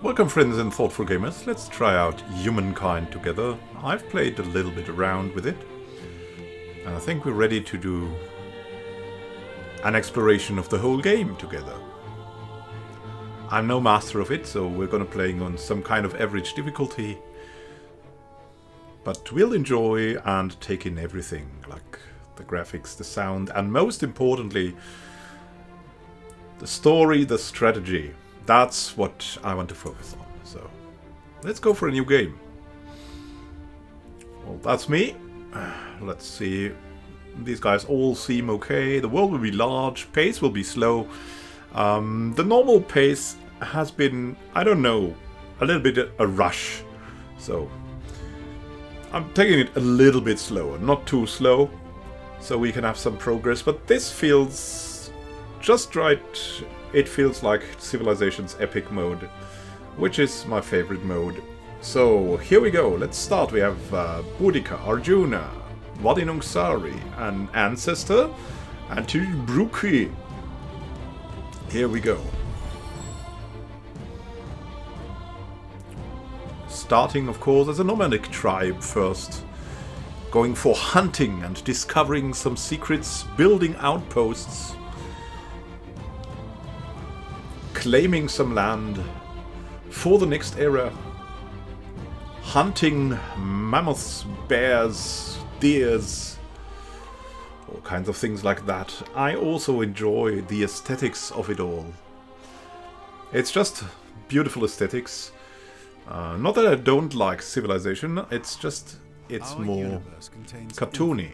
Welcome friends and thoughtful gamers, let's try out Humankind together. I've played a little bit around with it, and I think we're ready to do an exploration of the whole game together. I'm no master of it, so we're gonna play on some kind of average difficulty, but we'll enjoy and take in everything, like the graphics, the sound, and most importantly, the story, the strategy. That's what I want to focus on. So, let's go for a new game. Well, that's me. Let's see. These guys all seem okay. The world will be large. Pace will be slow. The normal pace has been, I don't know, a little bit a rush. So, I'm taking it a little bit slower. Not too slow, so we can have some progress. But this feels just right. It feels like Civilization's epic mode, which is my favorite mode. So here we go, let's start. We have Boudica, Arjuna, Vadinungsari, an ancestor, and two Bruki. Here we go. Starting, of course, as a nomadic tribe first. Going for hunting and discovering some secrets, building outposts, claiming some land for the next era, hunting mammoths, bears, deers, all kinds of things like that. I also enjoy the aesthetics of it all. It's just beautiful aesthetics. Not that I don't like Civilization, it's just, it's more cartoony.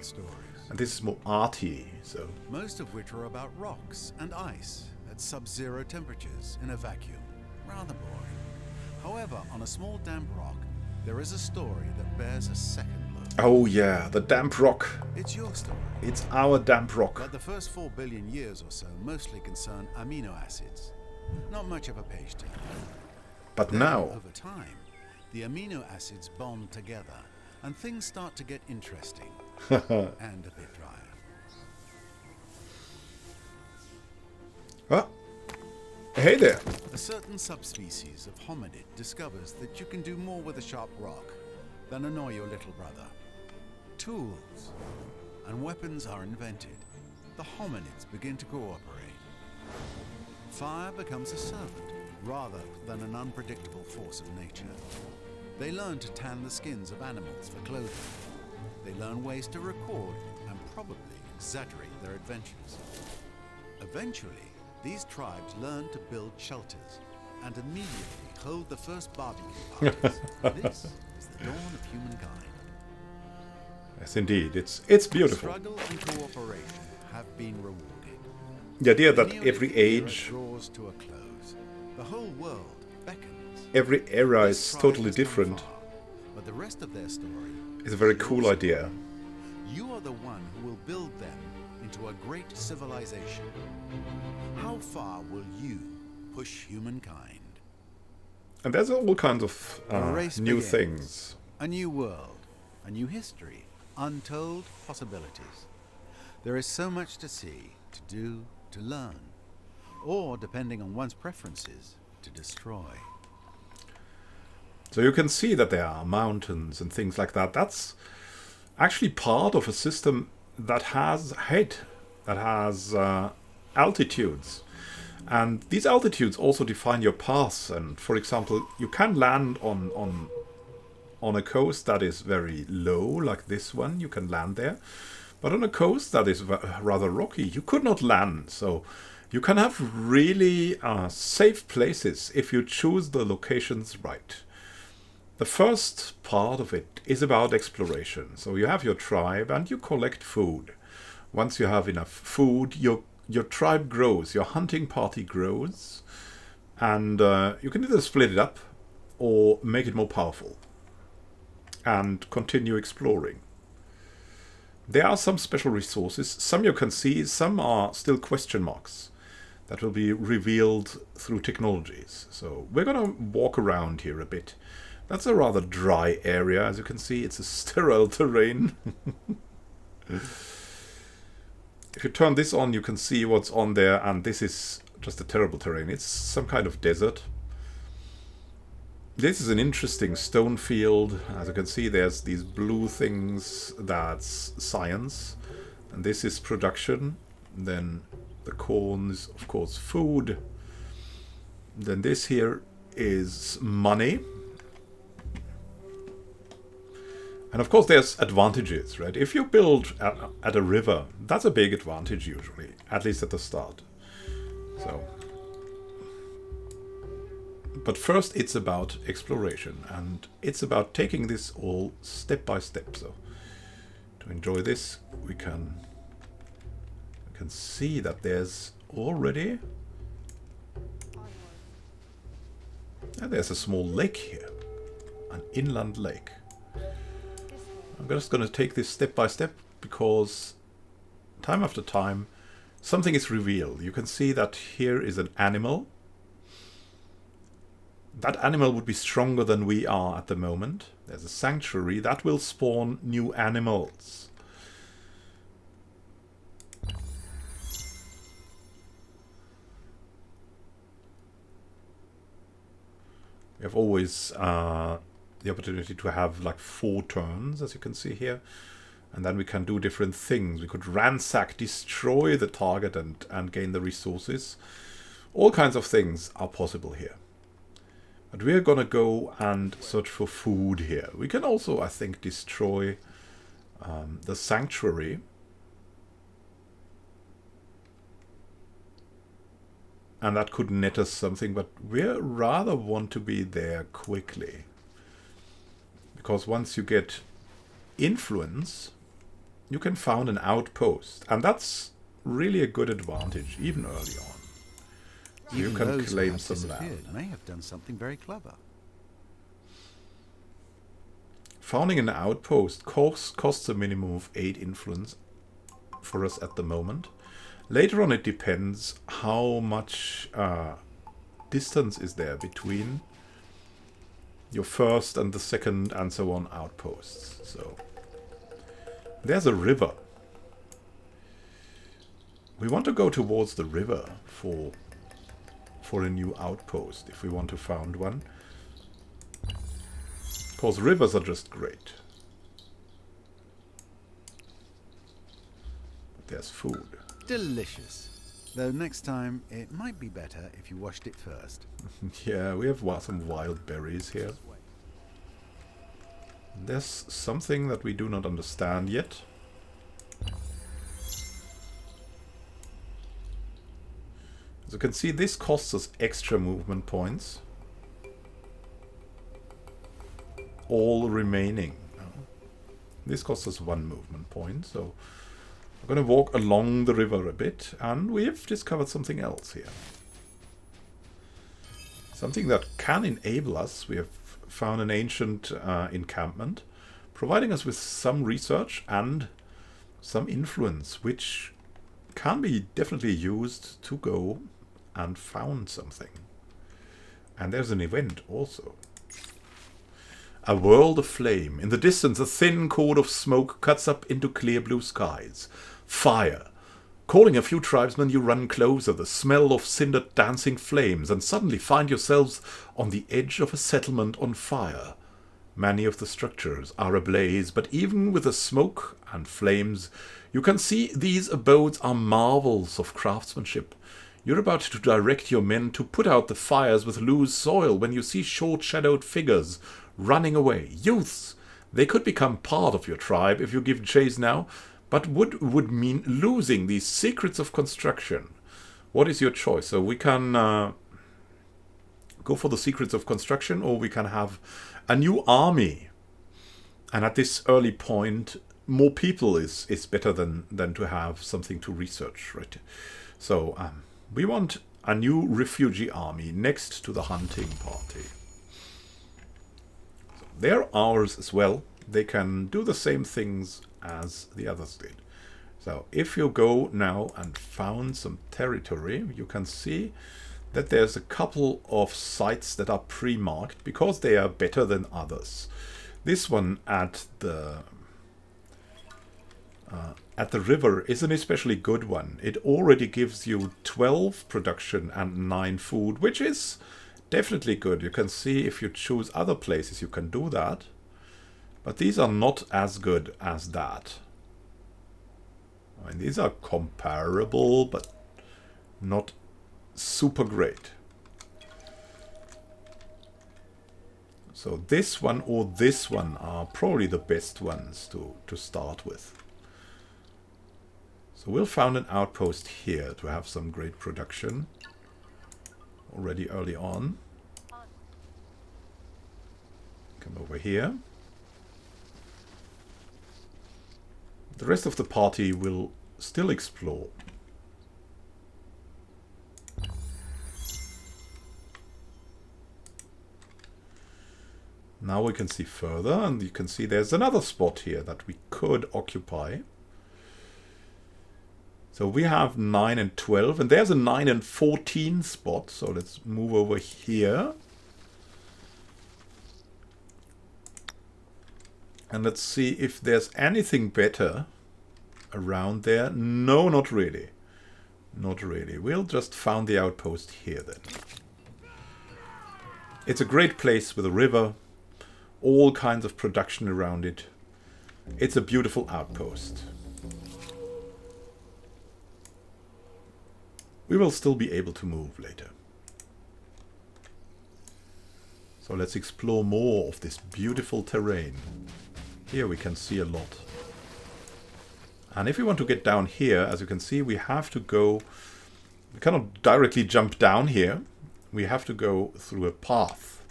And this is more arty, so. Most of which are about rocks and ice at sub-zero temperatures in a vacuum. Rather boring. However, on a small damp rock, there is a story that bears a second look. Oh yeah, the damp rock. It's your story. It's our damp rock. But the first 4 billion years or so mostly concern amino acids. Not much of a page turner. But Then, now, over time, the amino acids bond together, and things start to get interesting and a bit drier. ah, hey there. A certain subspecies of hominid discovers that you can do more with a sharp rock than annoy your little brother. Tools and weapons are invented. The hominids begin to cooperate. Fire becomes a servant rather than an unpredictable force of nature. They learn to tan the skins of animals for clothing. They learn ways to record and probably exaggerate their adventures. Eventually, these tribes learn to build shelters and immediately hold the first barbecue parties. This is the dawn of humankind. Yes, indeed. It's beautiful. Struggle and cooperation have been rewarded. The idea that The every Neolithic era age, draws to a close. The whole world beckons. every era This is tribe totally has gone different. far, but the rest of their story It's a very is cool your idea. You are the one who will build them into a great civilization. How far will you push humankind? And there's all kinds of The race new begins. things. A new world, a new history, untold possibilities. There is so much to see, to do, to learn, or, depending on one's preferences, to destroy. So you can see that there are mountains and things like that. That's actually part of a system that has height, that has altitudes. And these altitudes also define your paths. And for example, you can land on a coast that is very low, like this one. You can land there. But on a coast that is rather rocky, you could not land. So you can have really safe places if you choose the locations right. The first part of it is about exploration. So you have your tribe and you collect food. Once you have enough food, your tribe grows, your hunting party grows, and you can either split it up or make it more powerful and continue exploring. There are some special resources. Some you can see, some are still question marks that will be revealed through technologies. So we're going to walk around here a bit. That's a rather dry area, as you can see. It's a sterile terrain. If you turn this on, you can see what's on there, and this is just a terrible terrain. It's some kind of desert. This is an interesting stone field. As you can see, there's these blue things. That's science. And this is production. Then the corn is, of course, food. Then this here is money. And of course, there's advantages, right? If you build at a river, that's a big advantage usually, at least at the start. So, but first, it's about exploration, and it's about taking this all step by step. So, to enjoy this, we can see that there's already, and there's a small lake here, an inland lake. I'm just going to take this step by step because time after time something is revealed. You can see that here is an animal. That animal would be stronger than we are at the moment. There's a sanctuary that will spawn new animals. We have always the opportunity to have like 4 turns, as you can see here, and then we can do different things. We could ransack, destroy the target and gain the resources. All kinds of things are possible here. But we're gonna go and search for food here. We can also, I think, destroy the sanctuary. And that could net us something, but we rather want to be there quickly. Because once you get influence, you can found an outpost. And that's really a good advantage, even early on. So you can claim some land. May have done something very clever. Founding an outpost costs a minimum of 8 influence for us at the moment. Later on, it depends how much distance is there between your first and the second and so on outposts. So there's a river. We want to go towards the river for a new outpost if we want to found one. Of course, rivers are just great. But there's food. Delicious. Though next time, it might be better if you washed it first. Yeah, we have some wild berries here. There's something that we do not understand yet. As you can see, this costs us extra movement points. All remaining. This costs us 1 movement point, so we're going to walk along the river a bit, and we've discovered something else here. Something that can enable us. We have found an ancient encampment, providing us with some research and some influence, which can be definitely used to go and found something. And there's an event also. A world of flame. In the distance, a thin cord of smoke cuts up into clear blue skies. Fire. Calling a few tribesmen, you run closer, the smell of cinder dancing flames, and suddenly find yourselves on the edge of a settlement on fire. Many of the structures are ablaze, but even with the smoke and flames, you can see these abodes are marvels of craftsmanship. You're about to direct your men to put out the fires with loose soil when you see short-shadowed figures running away. Youths! They could become part of your tribe if you give chase now, but would mean losing these secrets of construction. What is your choice? So we can go for the secrets of construction, or we can have a new army. And at this early point, more people is better than to have something to research, right? So we want a new refugee army next to the hunting party. So they're ours as well. They can do the same things as the others did. So if you go now and found some territory, you can see that there's a couple of sites that are pre-marked because they are better than others. This one at the river is an especially good one. It already gives you 12 production and 9 food, which is definitely good. You can see if you choose other places, you can do that. But these are not as good as that. I mean, these are comparable, but not super great. So this one or this one are probably the best ones to start with. So we'll found an outpost here to have some great production already early on. Come over here. The rest of the party will still explore. Now we can see further, and you can see there's another spot here that we could occupy. So we have 9 and 12, and there's a 9 and 14 spot. So let's move over here. And let's see if there's anything better around there. No, not really. Not really. We'll just found the outpost here then. It's a great place with a river. All kinds of production around it. It's a beautiful outpost. We will still be able to move later. So let's explore more of this beautiful terrain. Here we can see a lot. And if we want to get down here, as you can see, we have to go... We cannot directly jump down here. We have to go through a path.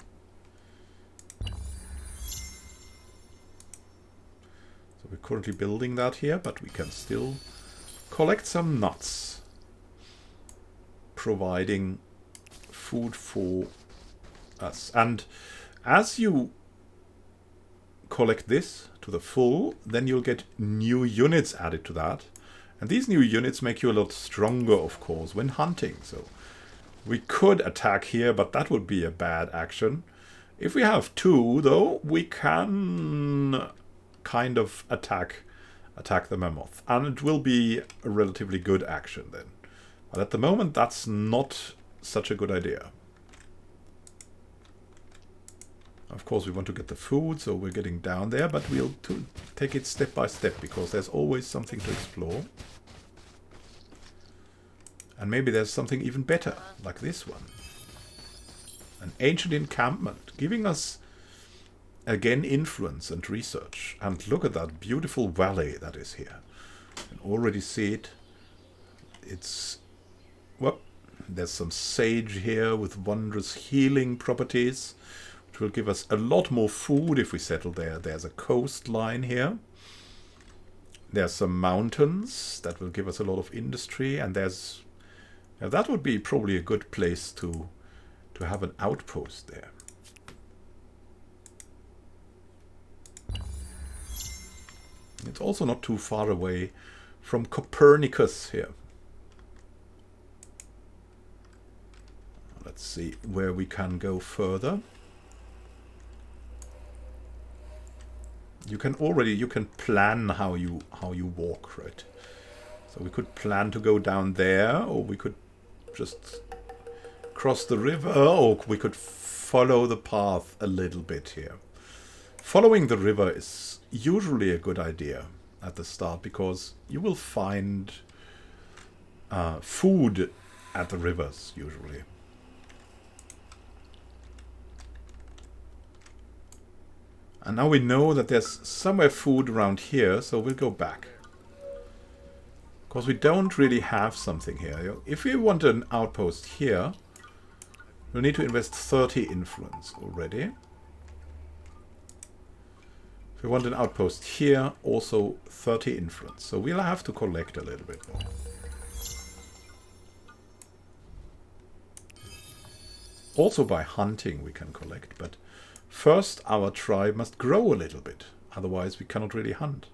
So we're currently building that here, but we can still collect some nuts, providing food for us. And as you collect this to the full, then you'll get new units added to that. And these new units make you a lot stronger, of course, when hunting. So we could attack here, but that would be a bad action. If we have 2, though, we can kind of attack the mammoth. And it will be a relatively good action then. But at the moment, that's not such a good idea. Of course, we want to get the food, so we're getting down there, but we'll take it step by step, because there's always something to explore. And maybe there's something even better, like this one. An ancient encampment, giving us, again, influence and research. And look at that beautiful valley that is here. You can already see it. It's... well, there's some sage here with wondrous healing properties, which will give us a lot more food if we settle there. There's a coastline here. There's some mountains that will give us a lot of industry, and there's... now that would be probably a good place to have an outpost there. It's also not too far away from Copernicus here. Let's see where we can go further. You can plan how you walk, right? So we could plan to go down there, or we could just cross the river, or we could follow the path a little bit here. Following the river is usually a good idea at the start, because you will find food at the rivers usually. And now we know that there's somewhere food around here, so we'll go back. Because we don't really have something here. If we want an outpost here, we'll need to invest 30 influence already. If we want an outpost here, also 30 influence. So we'll have to collect a little bit more. Also by hunting we can collect, but first our tribe must grow a little bit. Otherwise we cannot really hunt.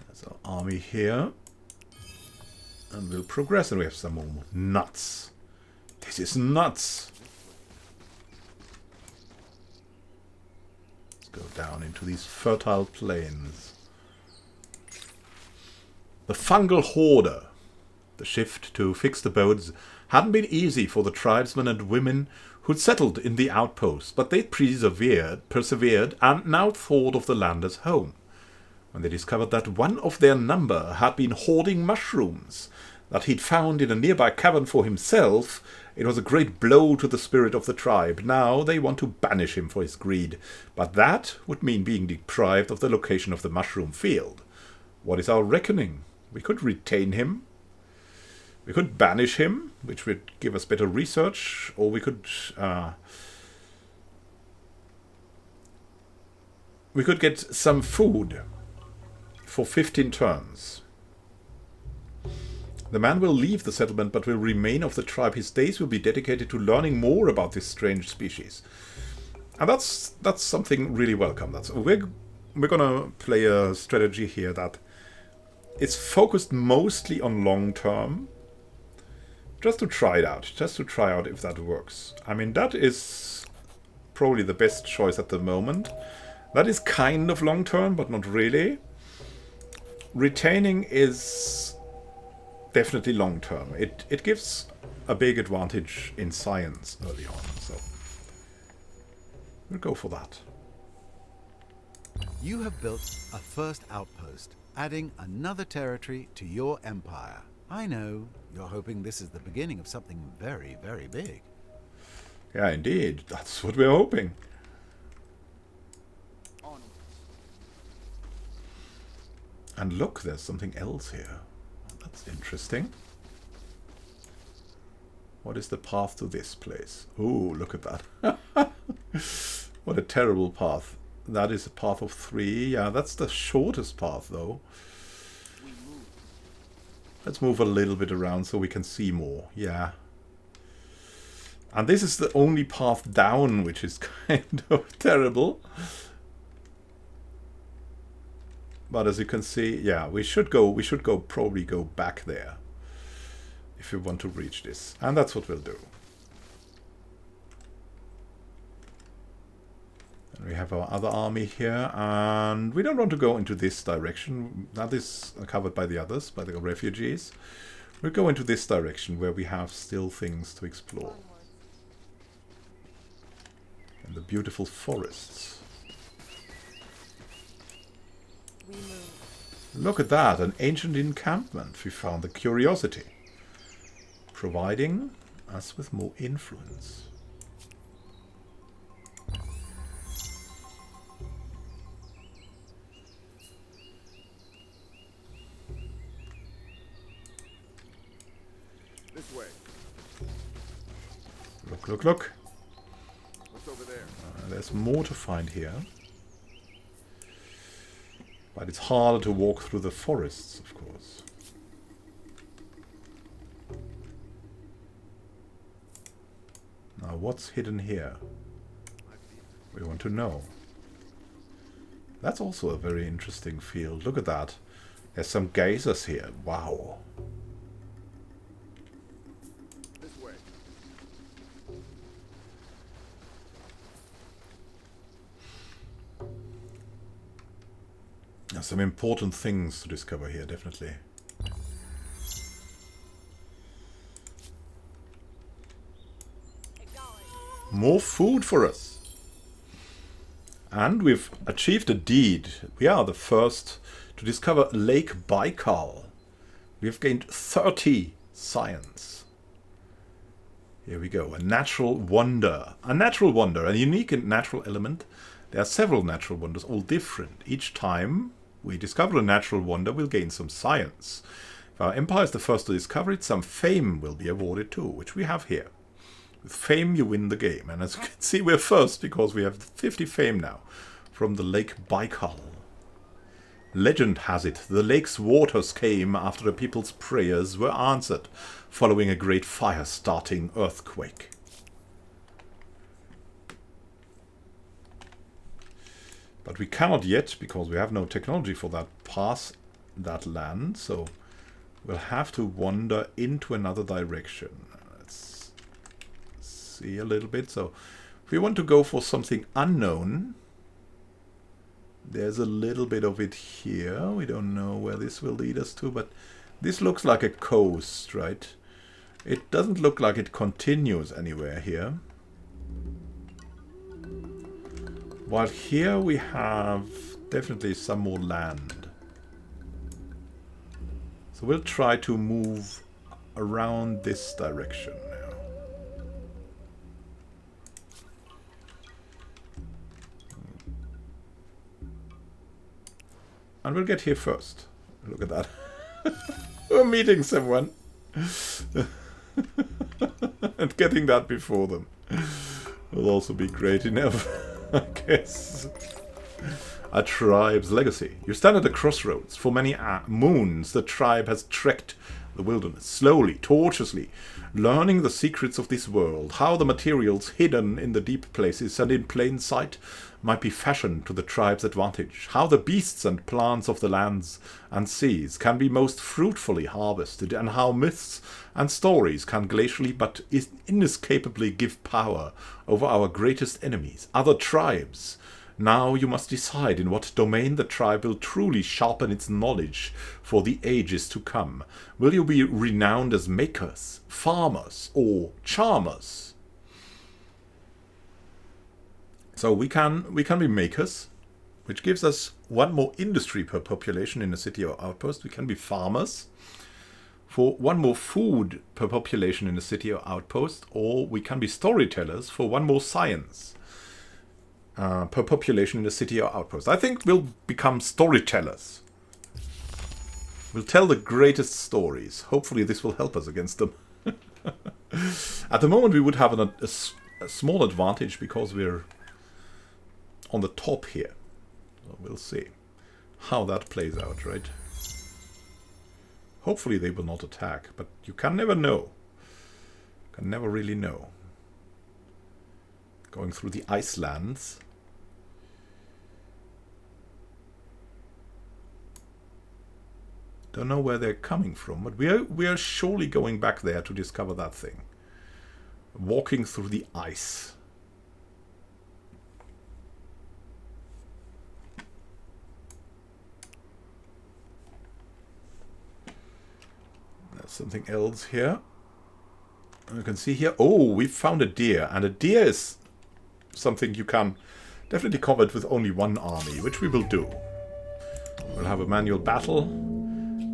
There's our army here. And we'll progress, and we have some more nuts. This is nuts! Let's go down into these fertile plains. The fungal hoarder. The shift to fix the boats hadn't been easy for the tribesmen and women who'd settled in the outpost, but they'd persevered, and now thought of the land as home. When they discovered that one of their number had been hoarding mushrooms that he'd found in a nearby cavern for himself, it was a great blow to the spirit of the tribe. Now they want to banish him for his greed, but that would mean being deprived of the location of the mushroom field. What is our reckoning? We could retain him. We could banish him, which would give us better research, or we could get some food for 15 turns. The man will leave the settlement but will remain of the tribe. His days will be dedicated to learning more about this strange species. And that's something really welcome. We're gonna play a strategy here that is focused mostly on long term. Just to try it out. Just to try out if that works. I mean, that is probably the best choice at the moment. That is kind of long term, but not really. Retaining is definitely long term. It gives a big advantage in science early on, so we'll go for that. You have built a first outpost, adding another territory to your empire. I know, you're hoping this is the beginning of something very, very big. Yeah, indeed. That's what we're hoping. And look, there's something else here. That's interesting. What is the path to this place? Ooh, look at that. What a terrible path. That is a path of 3. Yeah, that's the shortest path, though. Let's move a little bit around so we can see more. Yeah. And this is the only path down, which is kind of terrible. But as you can see, yeah, we should probably go back there if we want to reach this. And that's what we'll do. And we have our other army here, and we don't want to go into this direction. That is covered by the others, by the refugees. We'll go into this direction where we have still things to explore. And the beautiful forests. Look at that, an ancient encampment. We found the curiosity, providing us with more influence. This way. Look, look, look. What's over there? There's more to find here. But it's harder to walk through the forests, of course. Now, what's hidden here? We want to know. That's also a very interesting field. Look at that. There's some geysers here. Wow. This way. There's some important things to discover here, definitely. More food for us. And we've achieved a deed. We are the first to discover Lake Baikal. We've gained 30 science. Here we go. A natural wonder. A natural wonder. A unique and natural element. There are several natural wonders, all different. Each time we discover a natural wonder, we'll gain some science. If our empire is the first to discover it, some fame will be awarded too, which we have here. With fame, you win the game. And as you can see, we're first because we have 50 fame now from the Lake Baikal. Legend has it, the lake's waters came after the people's prayers were answered, following a great fire-starting earthquake. But we cannot yet, because we have no technology for that, pass that land, so we'll have to wander into another direction. Let's see a little bit. So if we want to go for something unknown, There's a little bit of it here. We don't know where this will lead us to, but this looks like a coast, right? It doesn't look like it continues anywhere here. While here we have definitely some more land. So we'll try to move around this direction now. And we'll get here first. Look at that. We're meeting someone. And getting that before them will also be great enough, I guess. A tribe's legacy. You stand at a crossroads. For many moons, the tribe has trekked the wilderness, slowly, tortuously, learning the secrets of this world, how the materials hidden in the deep places and in plain sight might be fashioned to the tribe's advantage, how the beasts and plants of the lands and seas can be most fruitfully harvested, and how myths and stories can glacially but inescapably give power over our greatest enemies, other tribes. Now you must decide in what domain the tribe will truly sharpen its knowledge for the ages to come. Will you be renowned as makers, farmers, or charmers? So we can be makers, which gives us one more industry per population in a city or outpost. We can be farmers for one more food per population in a city or outpost, or we can be storytellers for one more science per population in a city or outpost. I think we'll become storytellers. We'll tell the greatest stories. Hopefully this will help us against them. At the moment we would have a small advantage because we're on the top here. So we'll see how that plays out, right? Hopefully they will not attack, but you can never know. Can never really know. Going through the ice lands. Don't know where they're coming from, but we are surely going back there to discover that thing. Walking through the ice. There's something else here. You can see here. Oh, we found a deer, and a deer is something you can definitely combat with only one army, which we will do. We'll have a manual battle.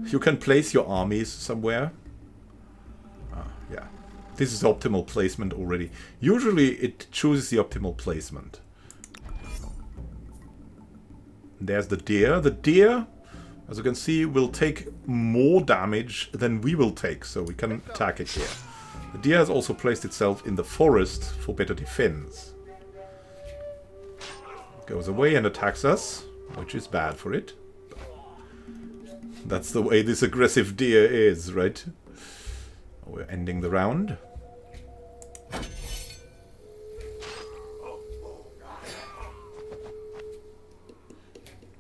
You can place your armies somewhere. Yeah. This is optimal placement already. Usually it chooses the optimal placement. There's the deer. The deer, as you can see, will take more damage than we will take, so we can attack it here. The deer has also placed itself in the forest for better defense. It goes away and attacks us, which is bad for it. That's the way this aggressive deer is, right? We're ending the round.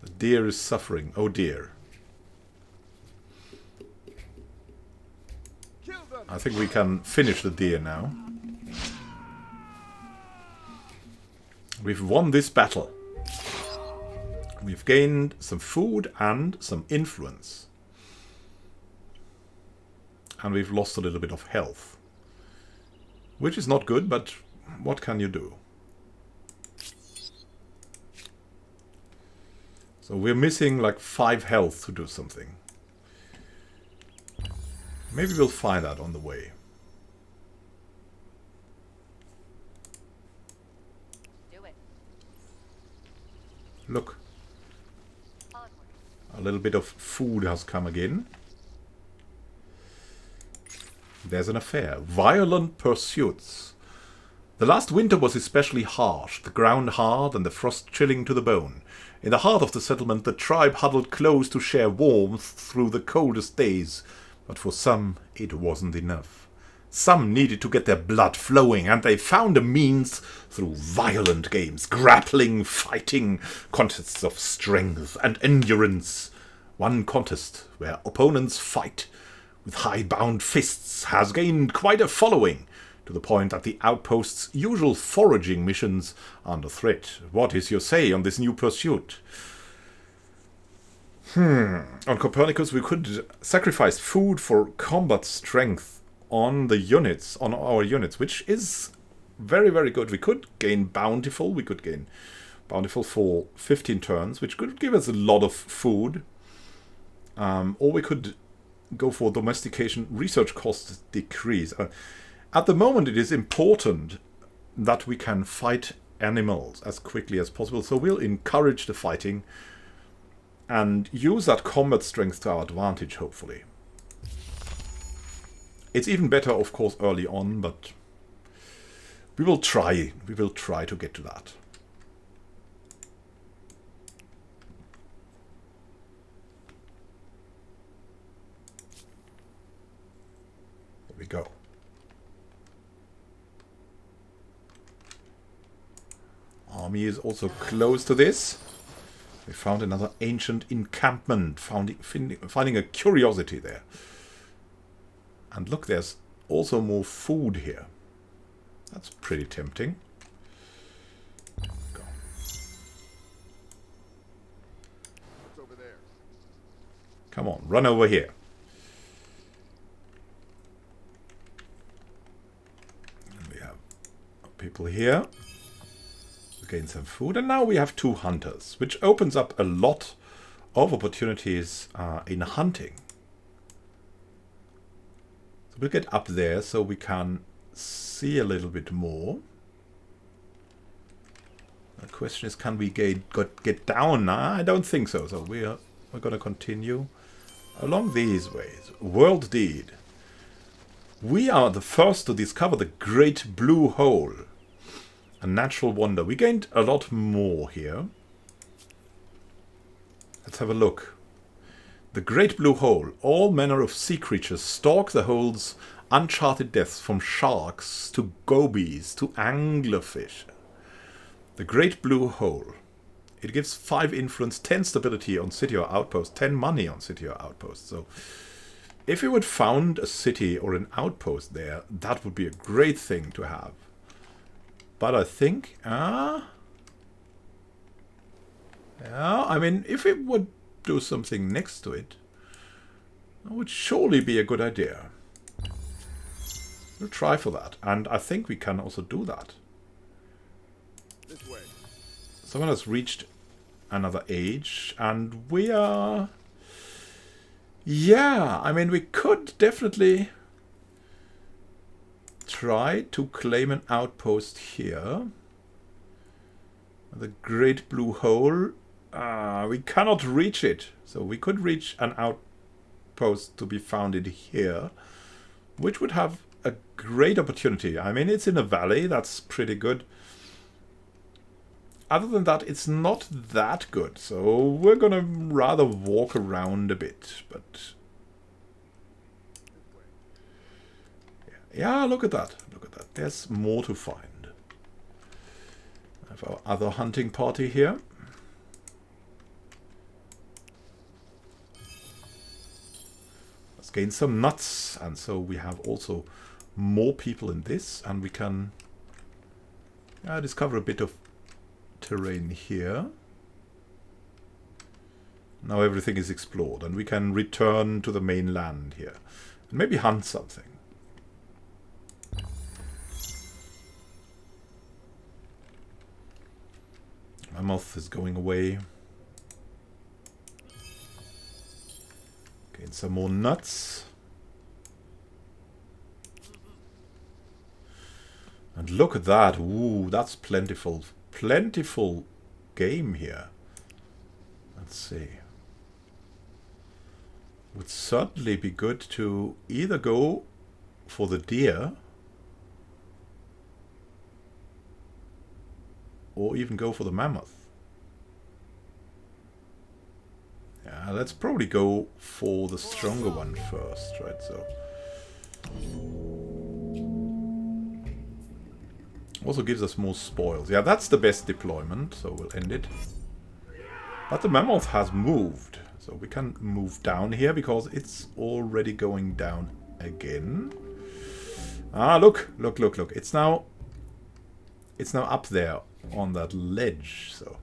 The deer is suffering. Oh dear. I think we can finish the deer now. We've won this battle. We've gained some food and some influence. And we've lost a little bit of health. Which is not good, but what can you do? So we're missing like 5 health to do something. Maybe we'll find out on the way. Do it. Look. Onward. A little bit of food has come again. There's an affair. Violent pursuits. The last winter was especially harsh, the ground hard and the frost chilling to the bone. In the heart of the settlement, the tribe huddled close to share warmth through the coldest days. But for some, it wasn't enough. Some needed to get their blood flowing, and they found a means through violent games, grappling, fighting, contests of strength and endurance. One contest where opponents fight with high-bound fists has gained quite a following, to the point that the outpost's usual foraging missions are under threat. What is your say on this new pursuit? On Copernicus, we could sacrifice food for combat strength on the units, on our units, which is very, very good. We could gain Bountiful. We could gain Bountiful for 15 turns, which could give us a lot of food. Or we could go for Domestication Research Cost Decrease. At the moment, it is important that we can fight animals as quickly as possible. So we'll encourage the fighting and use that combat strength to our advantage, hopefully. It's even better, of course, early on, but we will try. We will try to get to that. There we go. Army is also close to this. We found another ancient encampment, finding a curiosity there. And look, there's also more food here. That's pretty tempting. Go. What's over there? Come on, run over here. And we have people here. Gain some food, and now we have 2 hunters, which opens up a lot of opportunities in hunting. So we'll get up there so we can see a little bit more. The question is, can we get down? I don't think so. So we're going to continue along these ways. World Deed. We are the first to discover the Great Blue Hole. A natural wonder. We gained a lot more here. Let's have a look. The Great Blue Hole. All manner of sea creatures stalk the hole's uncharted depths, from sharks to gobies to anglerfish. The Great Blue Hole. It gives 5 influence, 10 stability on city or outpost, 10 money on city or outpost. So if we would found a city or an outpost there, that would be a great thing to have. But I think, yeah, I mean, if it would do something next to it, that would surely be a good idea. We'll try for that. And I think we can also do that. This way. Someone has reached another age, and we are... Yeah, I mean, we could definitely try to claim an outpost here. The Great Blue Hole. We cannot reach it. So we could reach an outpost to be founded here, which would have a great opportunity. I mean, it's in a valley. That's pretty good. Other than that, it's not that good. So we're going to rather walk around a bit. But yeah, look at that. Look at that. There's more to find. I have our other hunting party here. Let's gain some nuts. And so we have also more people in this. And we can discover a bit of terrain here. Now everything is explored. And we can return to the mainland here. And maybe hunt something. Mammoth is going away. Gain some more nuts. And look at that. Ooh, that's plentiful. Plentiful game here. Let's see. Would certainly be good to either go for the deer or even go for the mammoth. Yeah, let's probably go for the stronger one first, right? So also gives us more spoils. Yeah, that's the best deployment, so we'll end it. But the mammoth has moved, so we can move down here because it's already going down again. Ah, look. It's now up there on that ledge. So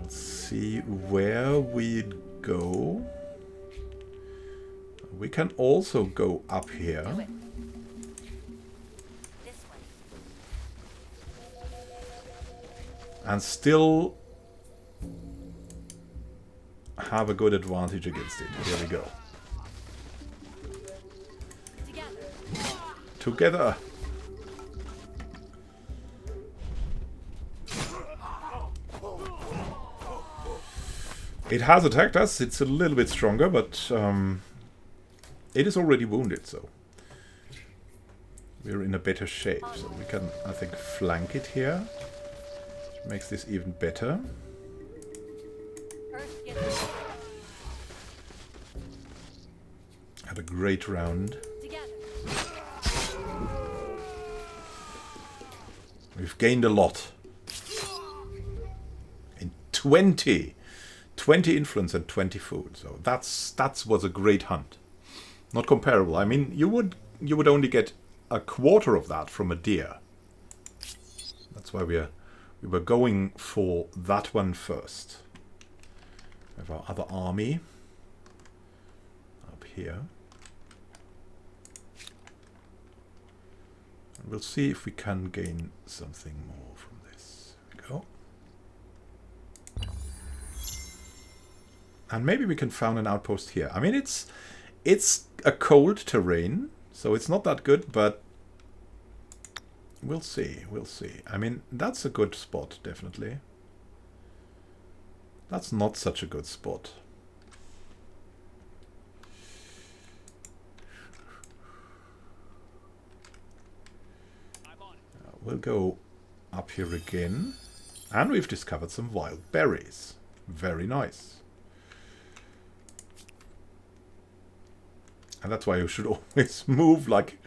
let's see where we'd go. We can also go up here. Do it. This way. And still have a good advantage against it. Here we go. Together. It has attacked us. It's a little bit stronger, but it is already wounded, so we're in a better shape. So we can, I think, flank it here. Which makes this even better. Had a great round. We've gained a lot. In 20 influence and 20 food. So that was a great hunt. Not comparable. I mean, you would only get a quarter of that from a deer. That's why we were going for that one first. We have our other army up here. And we'll see if we can gain something more from this. There we go. And maybe we can found an outpost here. I mean, it's a cold terrain, so it's not that good, but we'll see. We'll see. I mean, that's a good spot, definitely. That's not such a good spot. We'll go up here again. And we've discovered some wild berries. Very nice. And that's why you should always move like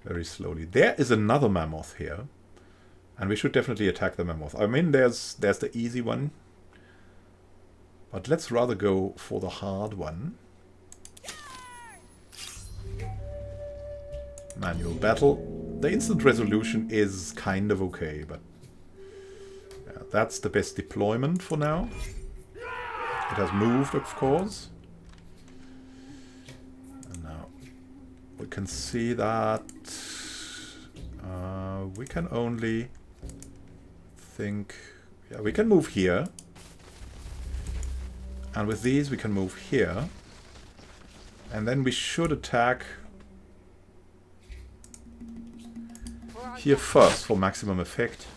very slowly. There is another mammoth here. And we should definitely attack the mammoth. I mean, there's the easy one. But let's rather go for the hard one. Manual battle. The instant resolution is kind of okay, but yeah, that's the best deployment for now. It has moved, of course. And now we can see that we can only think... Yeah, we can move here. And with these we can move here. And then we should attack here first for maximum effect.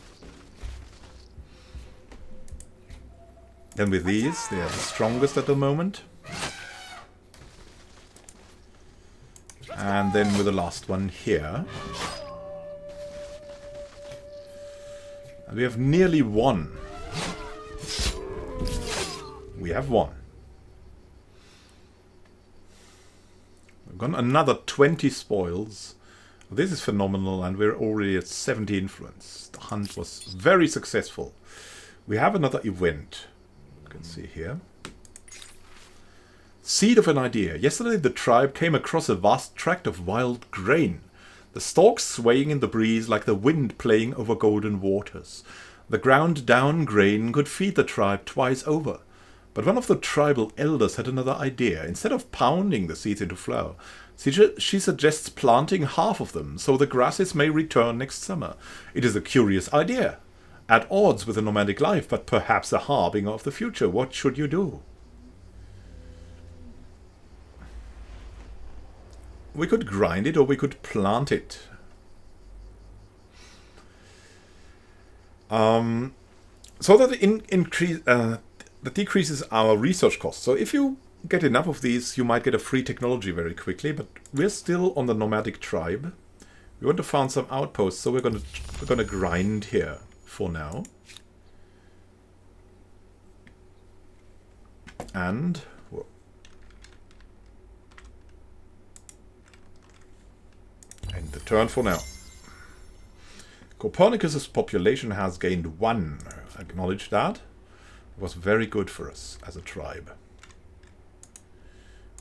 Then with these, they are the strongest at the moment. And then with the last one here. And we have nearly won. We have won. We've got another 20 spoils. This is phenomenal, and we're already at 70 influence. The hunt was very successful. We have another event. You can see here. Seed of an idea. Yesterday the tribe came across a vast tract of wild grain. The stalks swaying in the breeze like the wind playing over golden waters. The ground down grain could feed the tribe twice over. But one of the tribal elders had another idea. Instead of pounding the seeds into flour, she suggests planting half of them so the grasses may return next summer. It is a curious idea. At odds with a nomadic life, but perhaps a harbinger of the future. What should you do? We could grind it or we could plant it. So that that decreases our research costs. So if you get enough of these, you might get a free technology very quickly, but we're still on the nomadic tribe. We want to find some outposts, so we're gonna grind here for now. And end the turn for now. Copernicus's population has gained 1. Acknowledge that. It was very good for us as a tribe.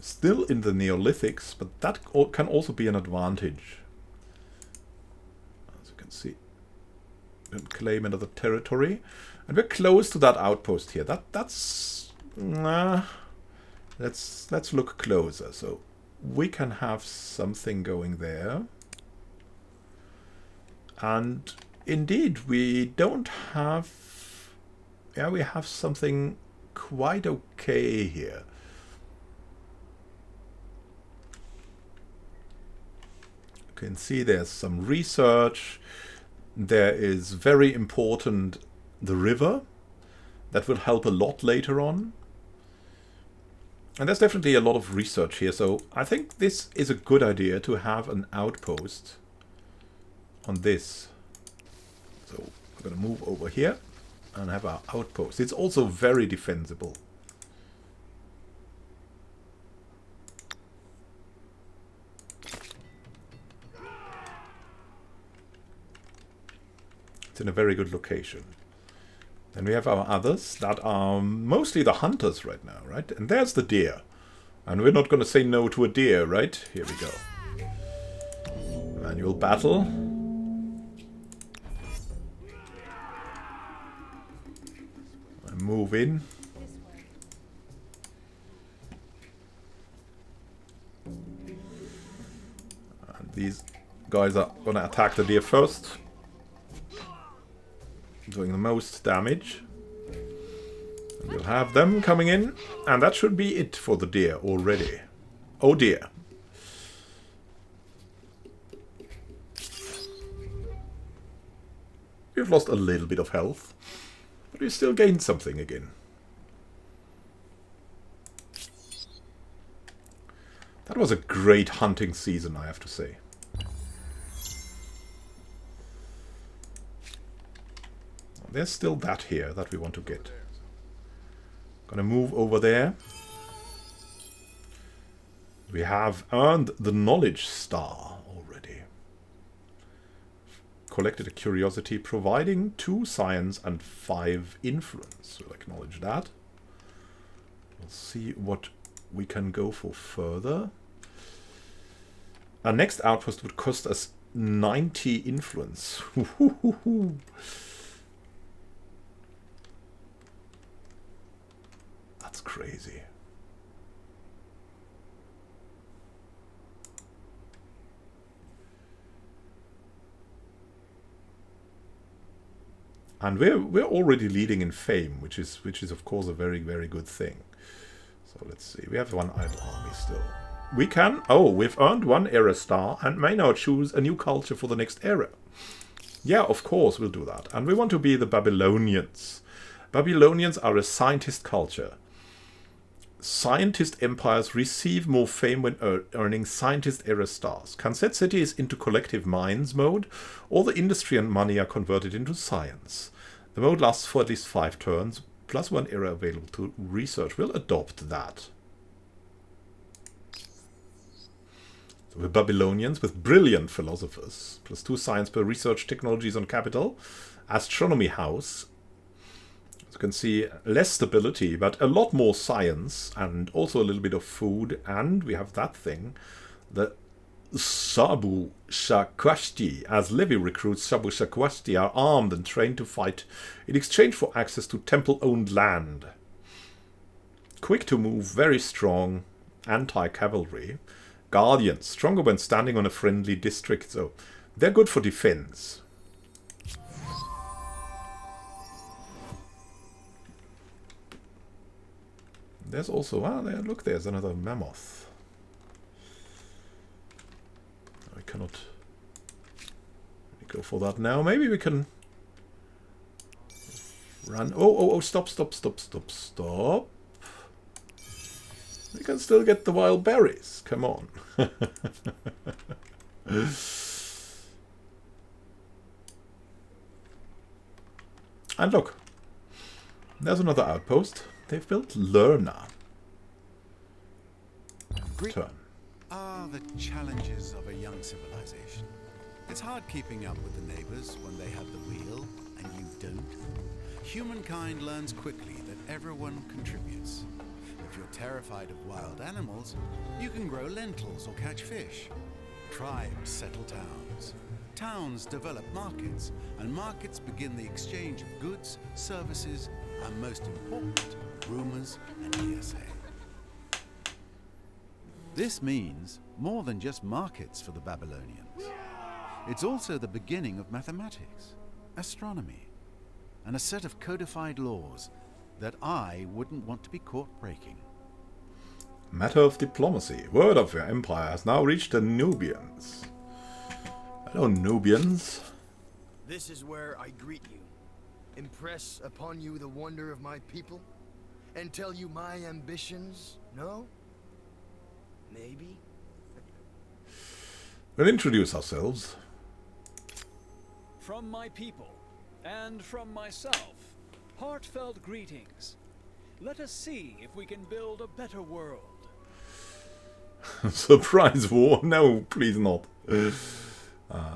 Still in the Neolithics, but that can also be an advantage. As you can see. And claim another territory. And we're close to that outpost here. That's let's look closer. So we can have something going there. And indeed, we don't have... Yeah, we have something quite okay here. You can see there's some research. There is very important the river. That will help a lot later on. And there's definitely a lot of research here. So I think this is a good idea to have an outpost on this. So we're going to move over here and have our outpost. It's also very defensible. It's in a very good location. Then we have our others that are mostly the hunters right now, right? And there's the deer. And we're not going to say no to a deer, right? Here we go. Manual battle. And move in. And these guys are going to attack the deer first. Doing the most damage. And we'll have them coming in. And that should be it for the deer already. Oh dear. We've lost a little bit of health. But we still gained something again. That was a great hunting season, I have to say. There's still that here that we want to get. Gonna move over there. We have earned the knowledge star already. Collected a curiosity, providing 2 science and 5 influence. We'll acknowledge that. We'll see what we can go for further. Our next outpost would cost us 90 influence. That's crazy. And we're already leading in fame, which is of course a very, very good thing. So let's see. We have 1 idle army still. We can... Oh, we've earned 1 era star and may now choose a new culture for the next era. Yeah, of course we'll do that. And we want to be the Babylonians. Babylonians are a scientist culture. Scientist empires receive more fame when earning scientist era stars. Can set cities into collective minds mode, or the industry and money are converted into science. The mode lasts for at least 5 turns, plus 1 era available to research. We'll adopt that. So we're Babylonians with brilliant philosophers, plus 2 science per research technologies on capital. Astronomy house. As you can see, less stability, but a lot more science, and also a little bit of food. And we have that thing, the Shabu Shakwashti. As Levi recruits, Shabu Shakwashti are armed and trained to fight in exchange for access to temple-owned land. Quick to move, very strong, anti-cavalry. Guardians, stronger when standing on a friendly district, so they're good for defense. There's also, there, look, there's another mammoth. I cannot go for that now. Maybe we can run. Oh, stop. We can still get the wild berries. Come on. And look, there's another outpost. They've built Lerna. Turn. Ah, the challenges of a young civilization. It's hard keeping up with the neighbors when they have the wheel and you don't. Humankind learns quickly that everyone contributes. If you're terrified of wild animals, you can grow lentils or catch fish. Tribes settle towns. Towns develop markets, and markets begin the exchange of goods, services, and most important, rumors and hearsay. This means more than just markets for the Babylonians. It's also the beginning of mathematics, astronomy, and a set of codified laws that I wouldn't want to be caught breaking. Matter of diplomacy. Word of your empire has now reached the Nubians. Hello, Nubians. This is where I greet you, impress upon you the wonder of my people, and tell you my ambitions, no? Maybe? We'll introduce ourselves. From my people, and from myself, heartfelt greetings. Let us see if we can build a better world. Surprise war? No, please not.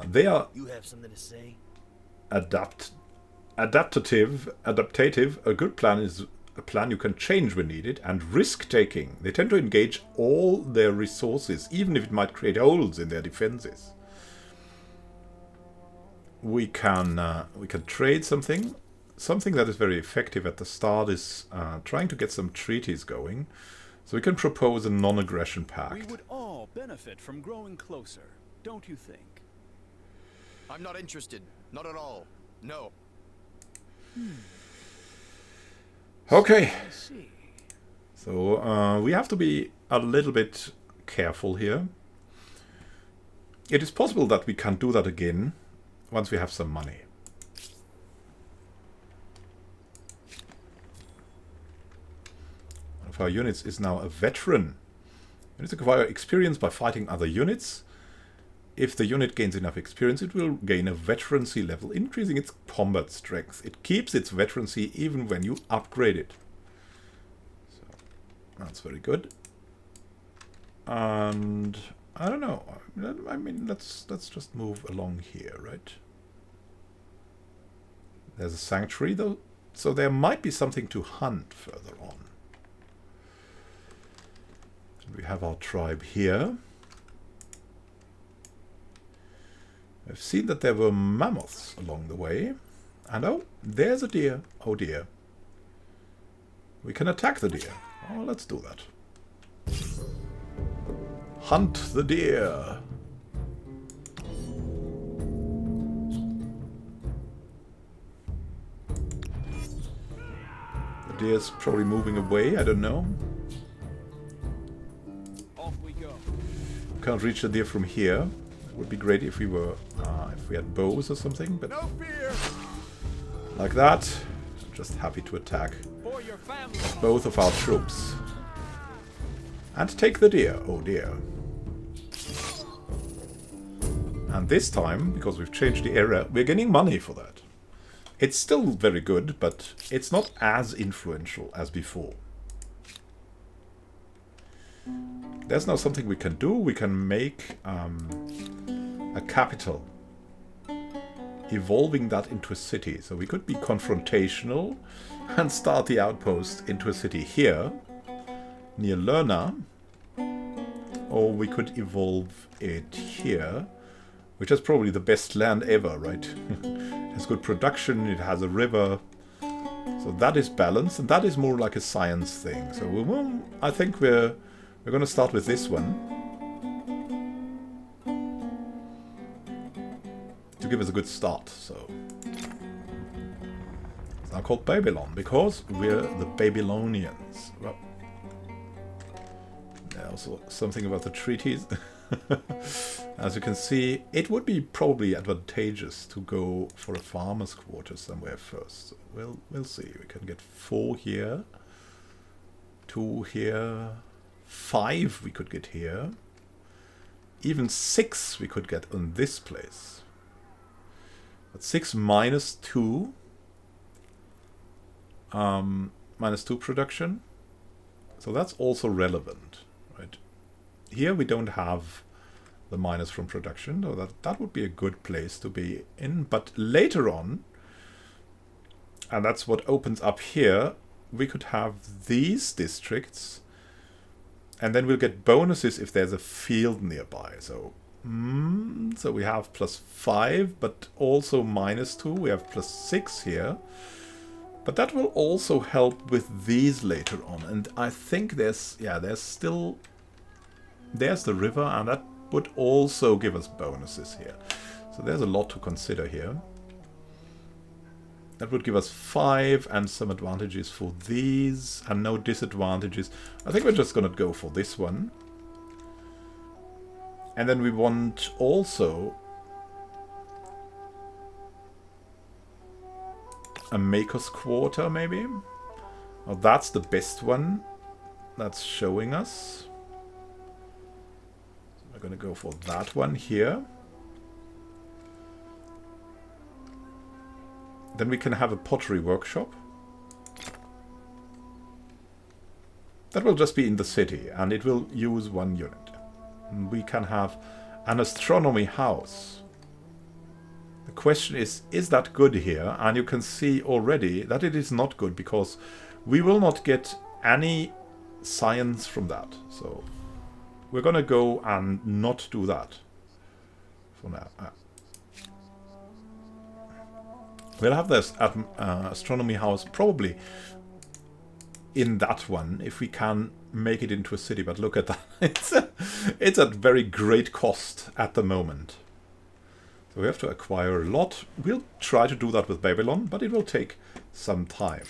They are You have something to say? adaptative. A good plan is a plan you can change when needed, and risk-taking. They tend to engage all their resources, even if it might create holes in their defenses. We can trade something. Something that is very effective at the start is trying to get some treaties going. So we can propose a non-aggression pact. We would all benefit from growing closer, don't you think? I'm not interested. Not at all. No. Okay. I see. So we have to be a little bit careful here. It is possible that we can do that again once we have some money. One of our units is now a veteran. Units acquire experience by fighting other units. If the unit gains enough experience, it will gain a veterancy level, increasing its combat strength. It keeps its veterancy even when you upgrade it. So, that's very good. And I don't know. I mean, let's just move along here, right? There's a sanctuary, though, so there might be something to hunt further on. We have our tribe here. I've seen that there were mammoths along the way. And oh, there's a deer. Oh dear. We can attack the deer. Oh, let's do that. Hunt the deer. The deer's probably moving away, I don't know. Off we go. Can't reach the deer from here. Would be great if we were, if we had bows or something, but No fear! like that, I'm just happy to attack For your family. both of our troops. And take the deer, oh dear. And this time, because we've changed the area, we're getting money for that. It's still very good, but it's not as influential as before. There's now something we can do. We can make a capital, evolving that into a city. So we could be confrontational and start the outpost into a city here, near Lerna, or we could evolve it here, which is probably the best land ever, right? It has good production, it has a river, so that is balanced, and that is more like a science thing. So I think we're going to start with this one to give us a good start. So it's now called Babylon because we're the Babylonians. Well, also something about the treaties. As you can see, it would be probably advantageous to go for a farmer's quarter somewhere first. So we'll see. We can get 4 here, 2 here, 5 we could get here, even 6 we could get on this place. But 6 minus 2, minus 2 production. So that's also relevant, right? Here we don't have the minus from production, though that would be a good place to be in. But later on, and that's what opens up here, we could have these districts, and then we'll get bonuses if there's a field nearby. So So we have +5, but also -2. We have +6 here. But that will also help with these later on. And I think there's still... There's the river, and that would also give us bonuses here. So there's a lot to consider here. That would give us 5 and some advantages for these, and no disadvantages. I think we're just going to go for this one. And then we want also a maker's quarter, maybe. Oh, that's the best one that's showing us. So we're going to go for that one here. Then we can have a pottery workshop. That will just be in the city, and it will use 1 unit. And we can have an astronomy house. The question is that good here? And you can see already that it is not good, because we will not get any science from that. So we're going to go and not do that for now. We'll have this astronomy house probably in that one, if we can make it into a city. But look at that. It's at very great cost at the moment. So we have to acquire a lot. We'll try to do that with Babylon, but it will take some time.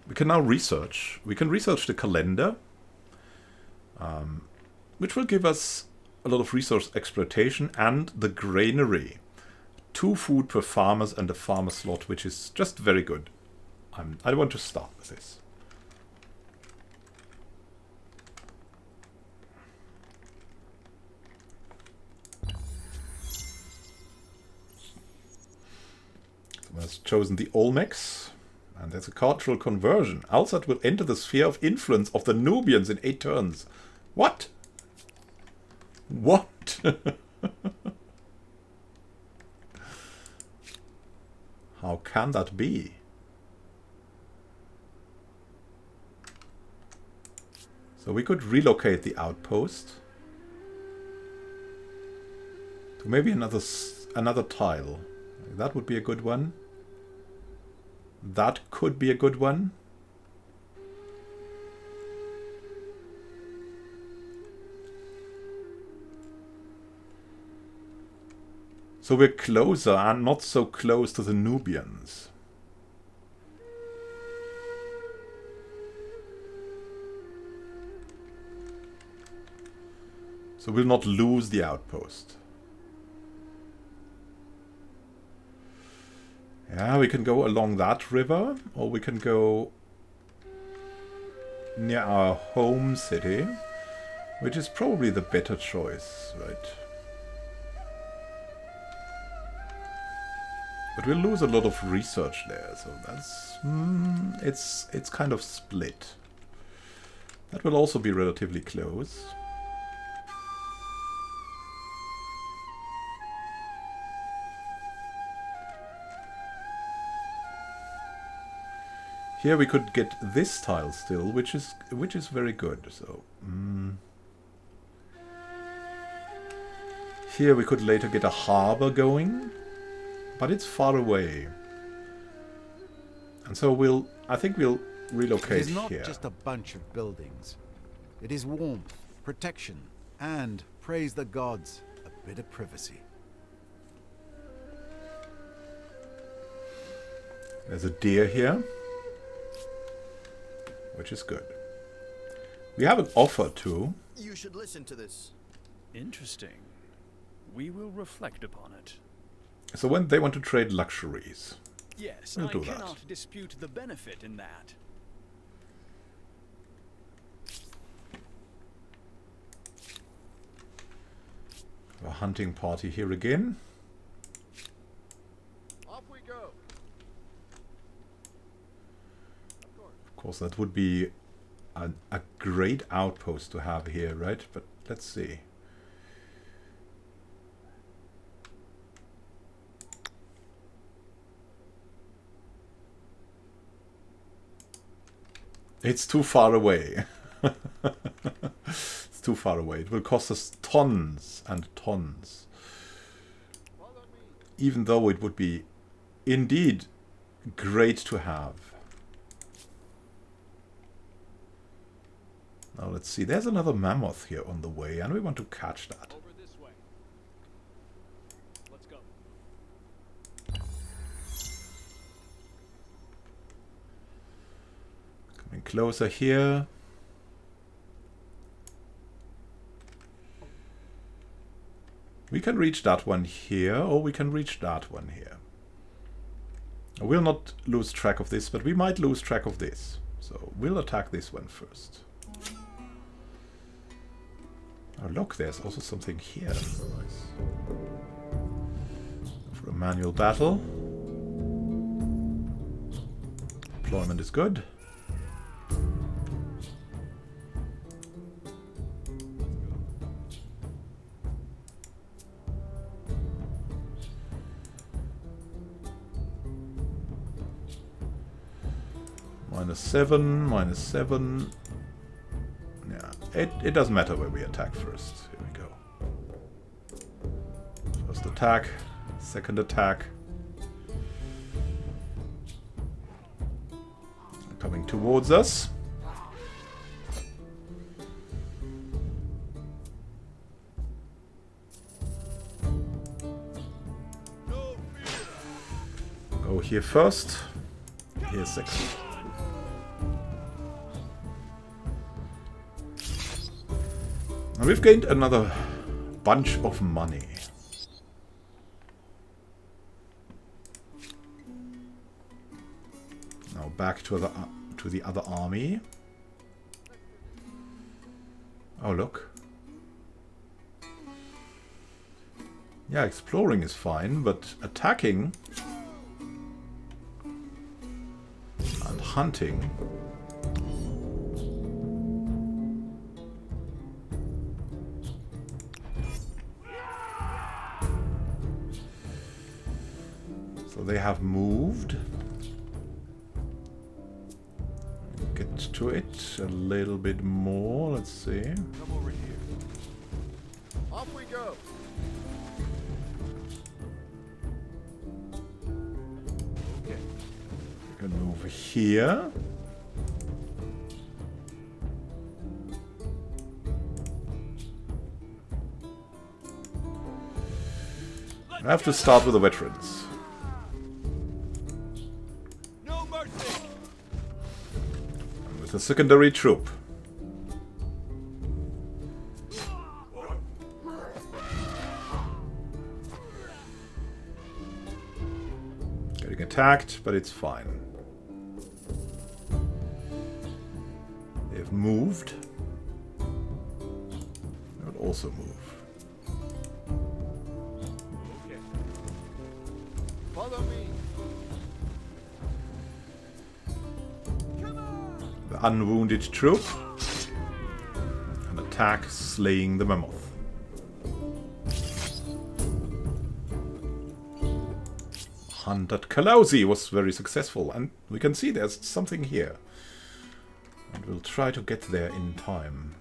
We can now research. We can research the calendar, which will give us a lot of resource exploitation, and the granary. 2 food per farmers and a farmer slot, which is just very good. I want to start with this. Someone has chosen the Olmecs, and there's a cultural conversion. Alsat will enter the sphere of influence of the Nubians in 8 turns. What? What? How can that be? So we could relocate the outpost to maybe another tile. That would be a good one. That could be a good one. So we're closer and not so close to the Nubians. So we'll not lose the outpost. Yeah, we can go along that river, or we can go near our home city, which is probably the better choice, right? But we'll lose a lot of research there, so that's... it's kind of split. That will also be relatively close. Here we could get this tile still, which is very good. So here we could later get a harbor going, but it's far away, and so I think we'll relocate here. It is not just a bunch of buildings. It is warmth, protection, and, praise the gods, a bit of privacy. There's a deer here, which is good. We have an offer too. You should listen to this. Interesting. We will reflect upon it. So when they want to trade luxuries, Yes, we'll I do that. cannot dispute the benefit in that. A hunting party here again. Off we go. Of course, that would be a great outpost to have here, right? But let's see. It's too far away. It's It's too far away. It will cost us tons and tons. Even though it would be indeed great to have. Now let's see. There's another mammoth here on the way, and we want to catch that. Over this way. Let's go. Coming closer here. We can reach that one here, or we can reach that one here. We'll not lose track of this, but we might lose track of this. So we'll attack this one first. Oh look, there's also something here. Nice. For a manual battle. Deployment is good. -7, -7. Yeah, it doesn't matter where we attack first. Here we go. First attack, second attack. Coming towards us. Go here first. Here second. And we've gained another bunch of money. Now back to the other army. Oh look. Yeah, exploring is fine, but attacking and hunting. So they have moved. Get to it a little bit more. Let's see. Come over here. Off we go. Okay. We can move here. I have to start with the veterans. The secondary troop. Getting attacked, but it's fine. They've moved. They will also move. Okay. Follow me. Unwounded troop and attack, slaying the mammoth. Hunt at Kalausi was very successful, and we can see there's something here, and we'll try to get there in time.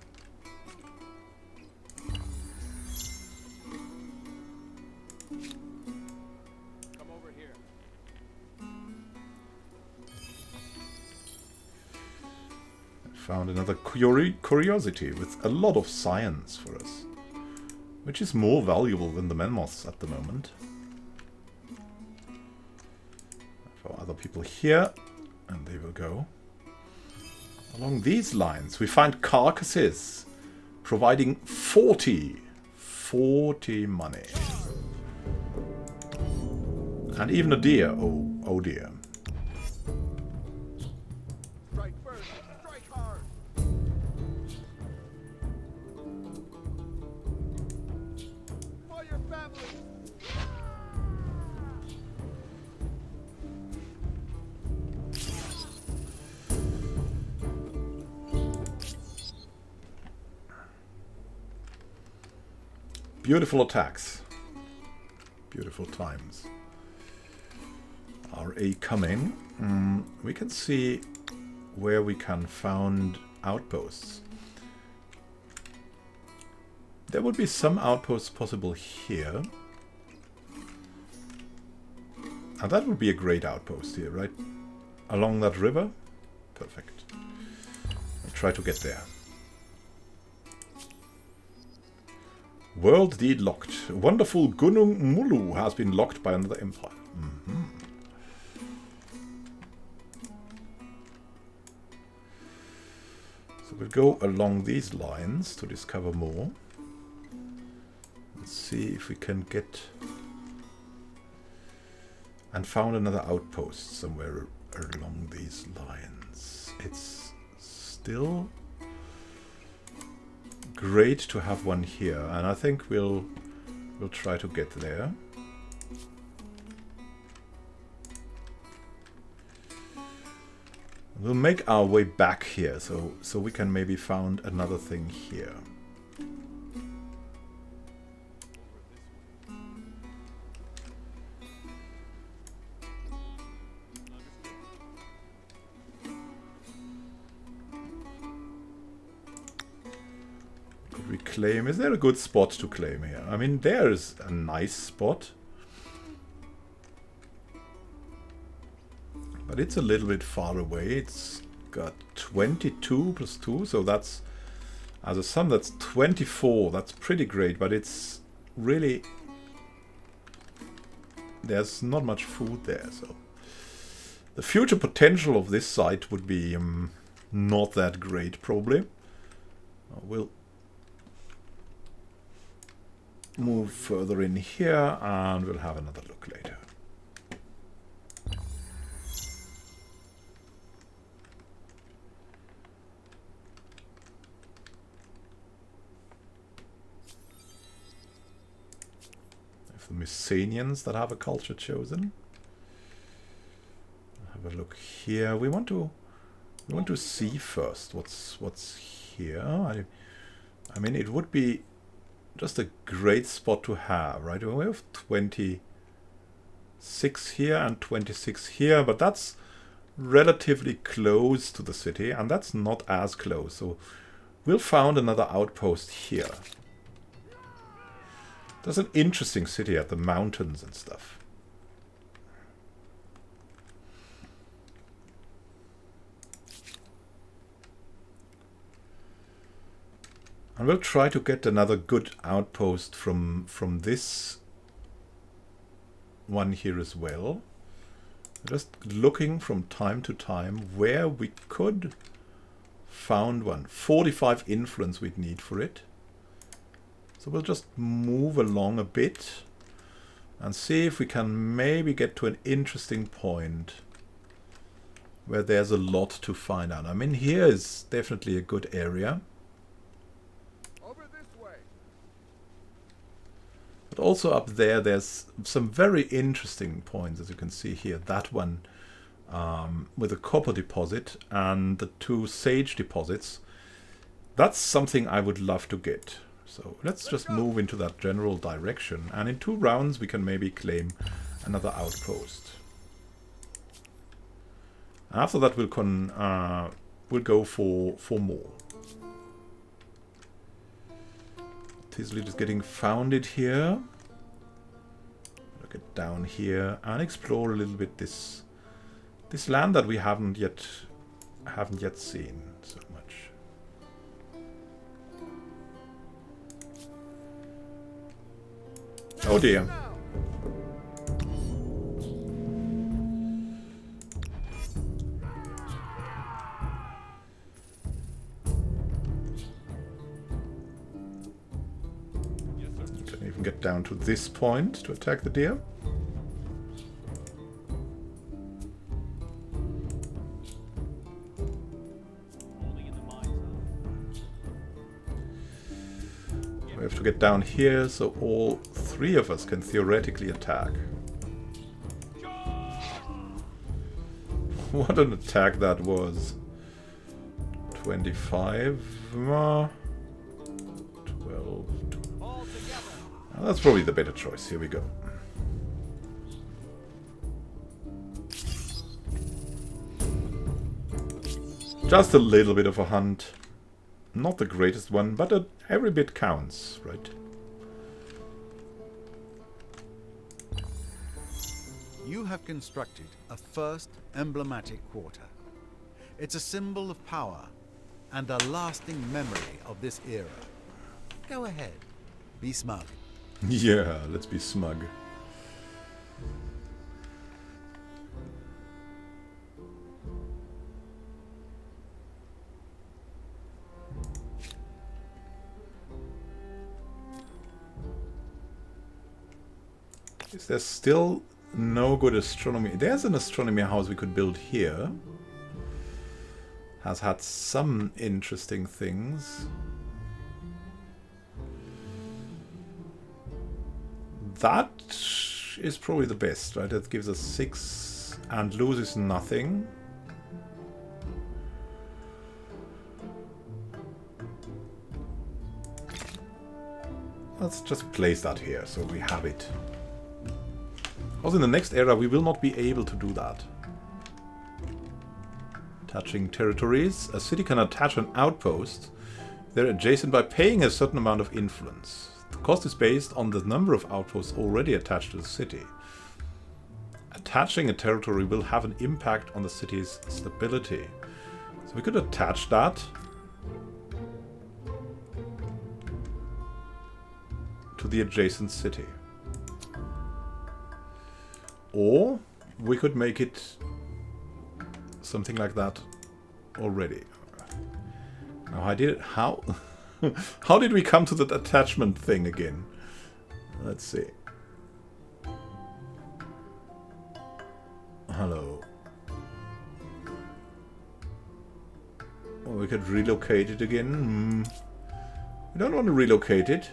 Found another curiosity with a lot of science for us, which is more valuable than the mammoths at the moment. For other people here, and they will go. Along these lines, we find carcasses providing 40 money. And even a deer. Oh dear. Beautiful attacks. Beautiful times. RA coming. We can see where we can found outposts. there would be some outposts possible here. And that would be a great outpost here, right? Along that river. Perfect. I'll try to get there. World deed locked. Wonderful Gunung Mulu has been locked by another empire. So we'll go along these lines to discover more. Let's see if we can get... And found another outpost somewhere along these lines. It's still great to have one here, and I think we'll try to get there. We'll make our way back here, so we can maybe find another thing here. Could we claim? Is there a good spot to claim here? I mean, there's a nice spot. But it's a little bit far away. It's got 22 plus 2, so that's, as a sum, that's 24. That's pretty great, but it's really... There's not much food there, so... The future potential of this site would be not that great, probably. We'll move further in here, and we'll have another look later. The Mycenaeans that have a culture chosen. Have a look here. We want to see first what's here. I mean, it would be just a great spot to have, right? We have 26 here and 26 here, but that's relatively close to the city, and that's not as close. So we'll found another outpost here. There's an interesting city at the mountains and stuff. And we'll try to get another good outpost from this one here as well. Just looking from time to time where we could found one. 45 influence we'd need for it. So we'll just move along a bit and see if we can maybe get to an interesting point where there's a lot to find out. I mean, here is definitely a good area. Over this way. But also up there, there's some very interesting points, as you can see here. That one with a copper deposit and the 2 sage deposits. That's something I would love to get. So let's just move into that general direction, and in 2 rounds we can maybe claim another outpost. After that we'll go for more. Tislit is getting founded here. Look at down here and explore a little bit this land that we haven't yet seen so much. Oh dear. You can even get down to this point to attack the deer. We have to get down here so all 3 of us can theoretically attack. What an attack that was. 25. 12. That's probably the better choice. Here we go. Just a little bit of a hunt. Not the greatest one, but every bit counts, right? You have constructed a first emblematic quarter. It's a symbol of power and a lasting memory of this era. Go ahead, be smug. Yeah, let's be smug. Is there still no good astronomy? There's an astronomy house we could build here. Has had some interesting things. That is probably the best, right? That gives us 6 and loses nothing. Let's just place that here so we have it. Also in the next era we will not be able to do that. Attaching territories. A city can attach an outpost. They're adjacent by paying a certain amount of influence. The cost is based on the number of outposts already attached to the city. Attaching a territory will have an impact on the city's stability. So we could attach that to the adjacent city. Or we could make it something like that already. Now I did it. How? How did we come to that attachment thing again? Let's see. Hello. Well, we could relocate it again. We don't want to relocate it.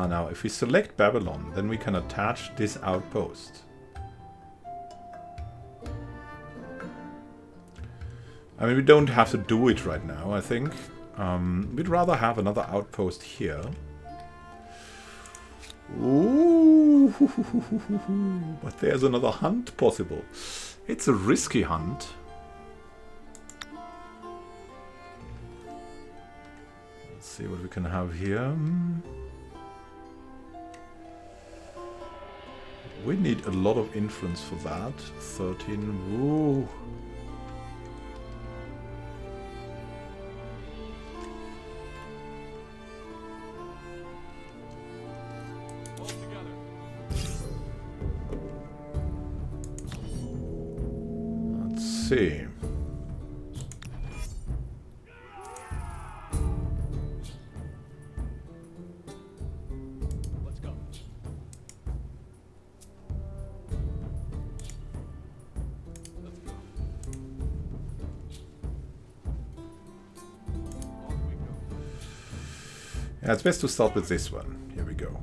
Now, if we select Babylon, then we can attach this outpost. I mean, we don't have to do it right now, I think. We'd rather have another outpost here. Ooh, but there's another hunt possible. It's a risky hunt. Let's see what we can have here. We need a lot of influence for that. 13. Woo. Let's see. Yeah, it's best to start with this one. Here we go.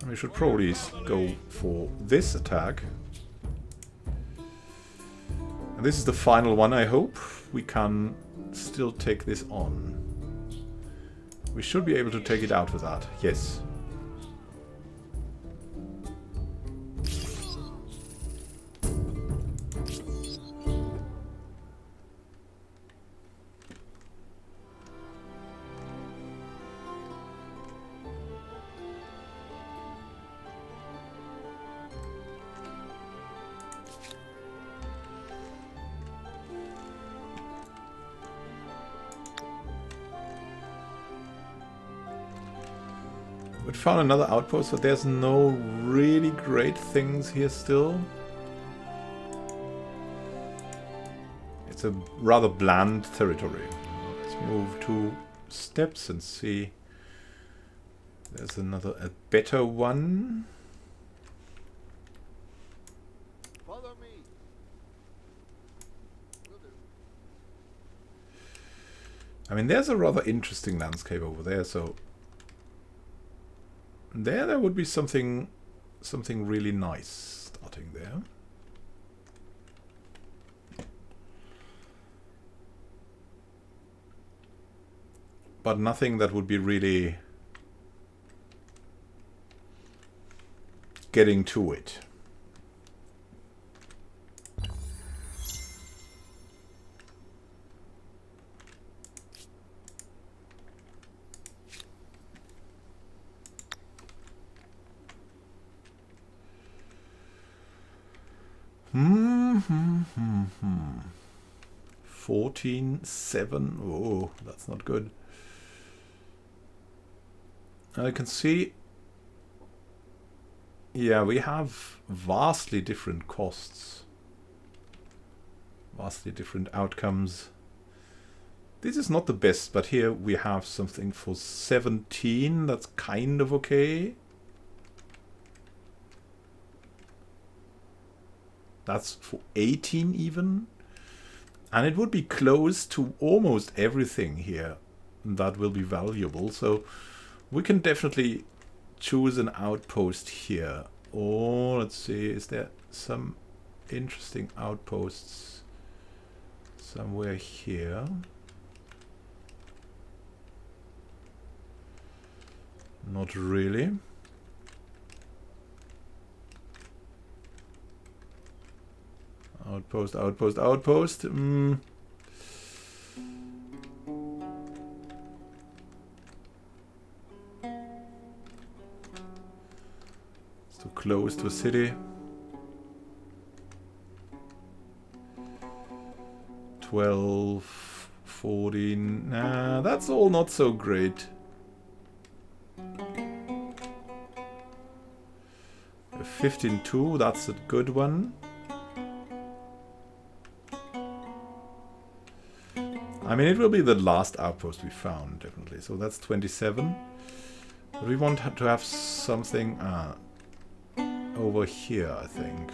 And we should probably go for this attack. And this is the final one, I hope. We can still take this on. We should be able to take it out with that. Yes. We found another outpost, but there's no really great things here still. It's a rather bland territory. Let's move 2 steps and see. There's a better one. Follow me. Will do. I mean, there's a rather interesting landscape over there, so there would be something really nice starting there. But nothing that would be really getting to it. Hmm. 14.7. Oh, that's not good. I can see. Yeah, we have vastly different costs. Vastly different outcomes. This is not the best, but here we have something for 17. That's kind of okay. That's for 18 even. And it would be close to almost everything here that will be valuable. So we can definitely choose an outpost here. Or let's see, is there some interesting outposts somewhere here? Not really. Outpost, outpost, outpost. It's too close to a city. 12, 14. Nah, that's all not so great. 15.2, that's a good one. I mean, it will be the last outpost we found, definitely. So that's 27. But we want to have something over here, I think.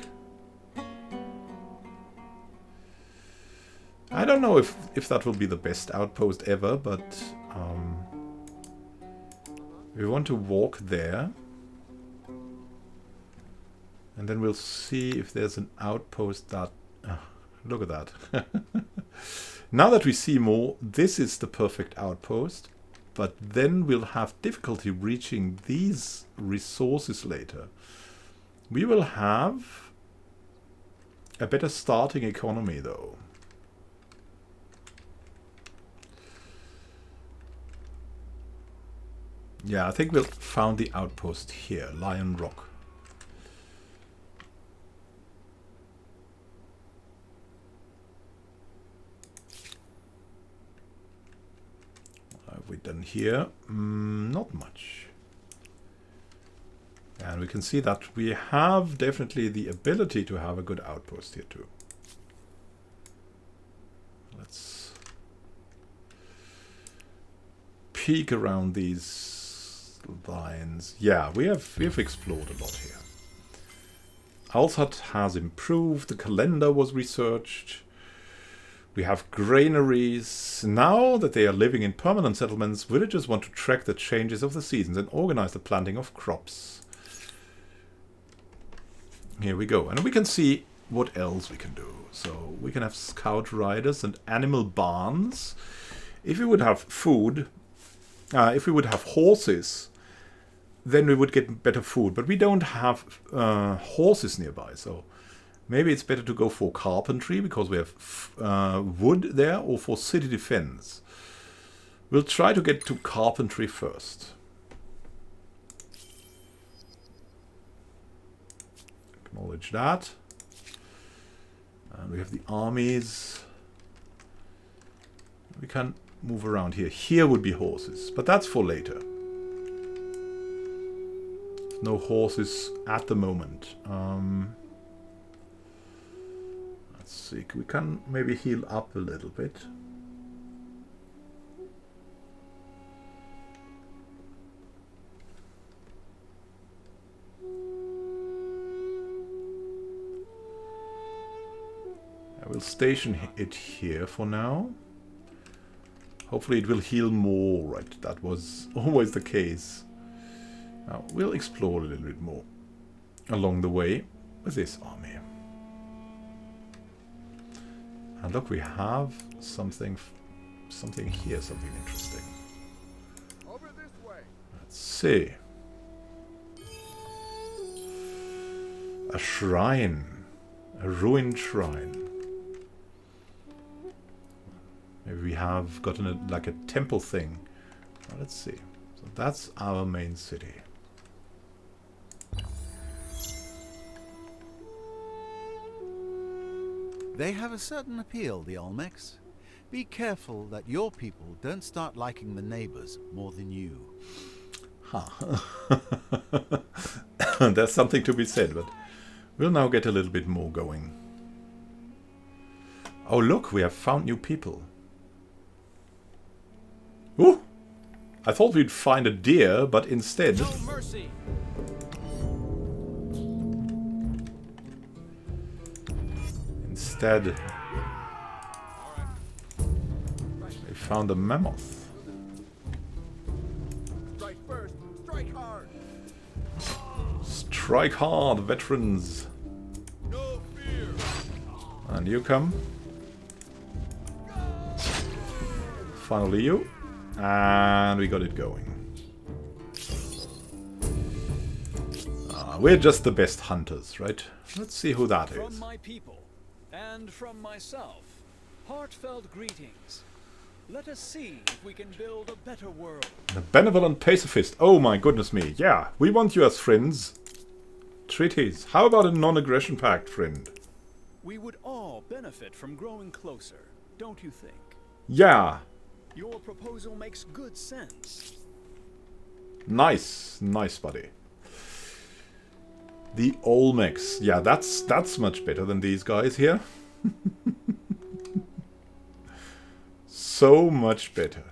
I don't know if that will be the best outpost ever, but we want to walk there. And then we'll see if there's an outpost that... look at that. Now that we see more, this is the perfect outpost. But then we'll have difficulty reaching these resources later. We will have a better starting economy, though. Yeah, I think we'll found the outpost here, Lion Rock. What have we done here? Not much. And we can see that we have definitely the ability to have a good outpost here too. Let's peek around these lines. Yeah, we have explored a lot here. Alsat has improved, the calendar was researched. We have granaries. Now that they are living in permanent settlements, villagers want to track the changes of the seasons and organize the planting of crops. Here we go. And we can see what else we can do. So we can have scout riders and animal barns. If we would have food, if we would have horses, then we would get better food. But we don't have horses nearby, so maybe it's better to go for carpentry because we have wood there, or for city defense. We'll try to get to carpentry first. Acknowledge that. And we have the armies. We can move around here. Here would be horses, but that's for later. No horses at the moment. Let's see. We can maybe heal up a little bit. I will station it here for now. Hopefully it will heal more, right? That was always the case. Now we'll explore a little bit more along the way with this army. And look, we have something here, something interesting. Over this way. Let's see. A shrine. A ruined shrine. Maybe we have gotten a, like a temple thing. Well, let's see. So that's our main city. They have a certain appeal, the Olmecs. Be careful that your people don't start liking the neighbors more than you. Huh. There's something to be said, but we'll now get a little bit more going. Oh look, we have found new people. Ooh! I thought we'd find a deer, but instead... No mercy. Instead... we found a mammoth. Strike first. Strike hard. Strike hard, veterans! No fear. And you come. Finally you. And we got it going. We're just the best hunters, right? Let's see who that From is. my people and from myself, heartfelt greetings. Let us see if we can build a better world. The benevolent pacifist. Oh my goodness me. Yeah, we want you as friends. Treaties. How about a non-aggression pact, friend? We would all benefit from growing closer, don't you think? Yeah. Your proposal makes good sense. Nice. Nice, buddy. The Olmecs. Yeah, that's much better than these guys here. So much better.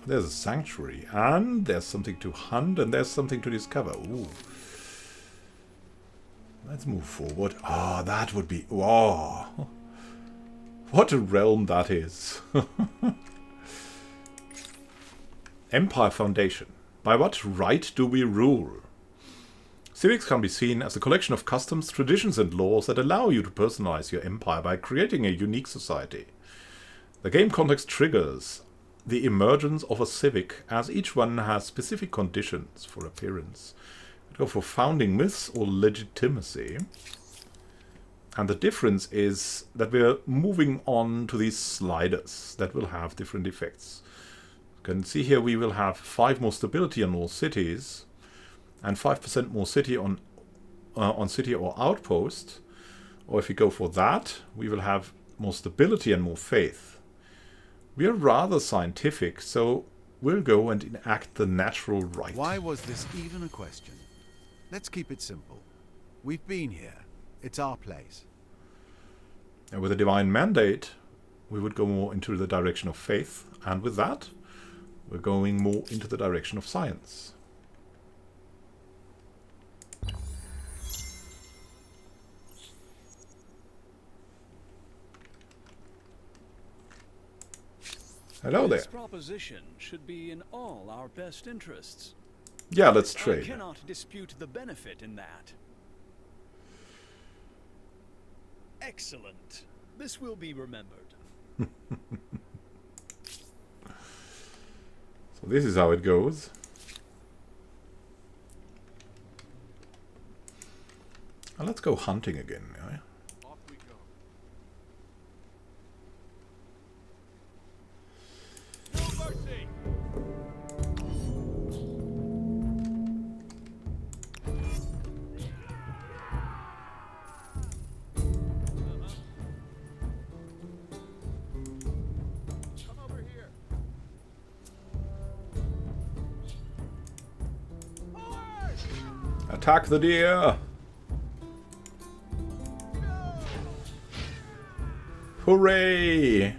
There's a sanctuary, and there's something to hunt, and there's something to discover. Ooh. Let's move forward. Ah, oh, that would be... Wow. What a realm that is. Empire Foundation. By what right do we rule? Civics can be seen as a collection of customs, traditions and laws that allow you to personalize your empire by creating a unique society. The game context triggers the emergence of a civic, as each one has specific conditions for appearance. We go for founding myths or legitimacy. And the difference is that we're moving on to these sliders that will have different effects. You can see here we will have 5 more stability on all cities and 5% more city on city or outpost. Or if we go for that, we will have more stability and more faith. We are rather scientific, so we'll go and enact the natural right. Why was this even a question? Let's keep it simple. We've been here. It's our place. And with a divine mandate, we would go more into the direction of faith. And with that, we're going more into the direction of science. Hello there. This proposition should be in all our best interests. Yeah, let's I trade. cannot dispute the benefit in that. Excellent. This will be remembered. So this is how it goes. And let's go hunting again. Yeah? Off we go. No mercy. Come over here. Forward! Attack the deer! Hooray!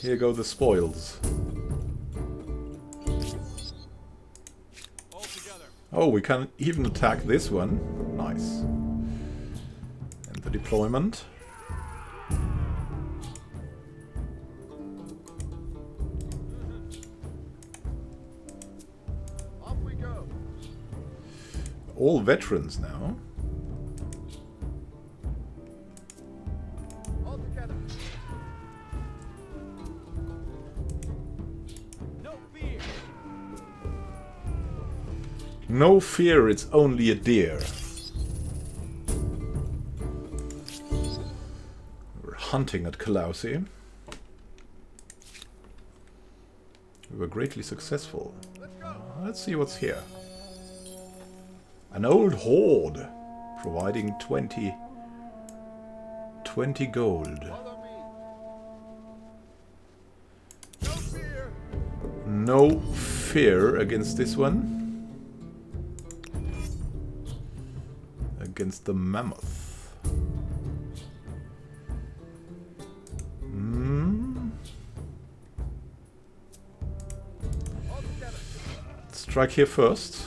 Here go the spoils. All together. Oh, we can even attack this one. Nice. And the deployment. Off we go. All veterans now. No fear, it's only a deer. We're hunting at Kalausi. We were greatly successful. Let's see what's here. An old hoard, providing 20 gold. Follow me. No fear. No fear against this one. Against the mammoth. Strike here first.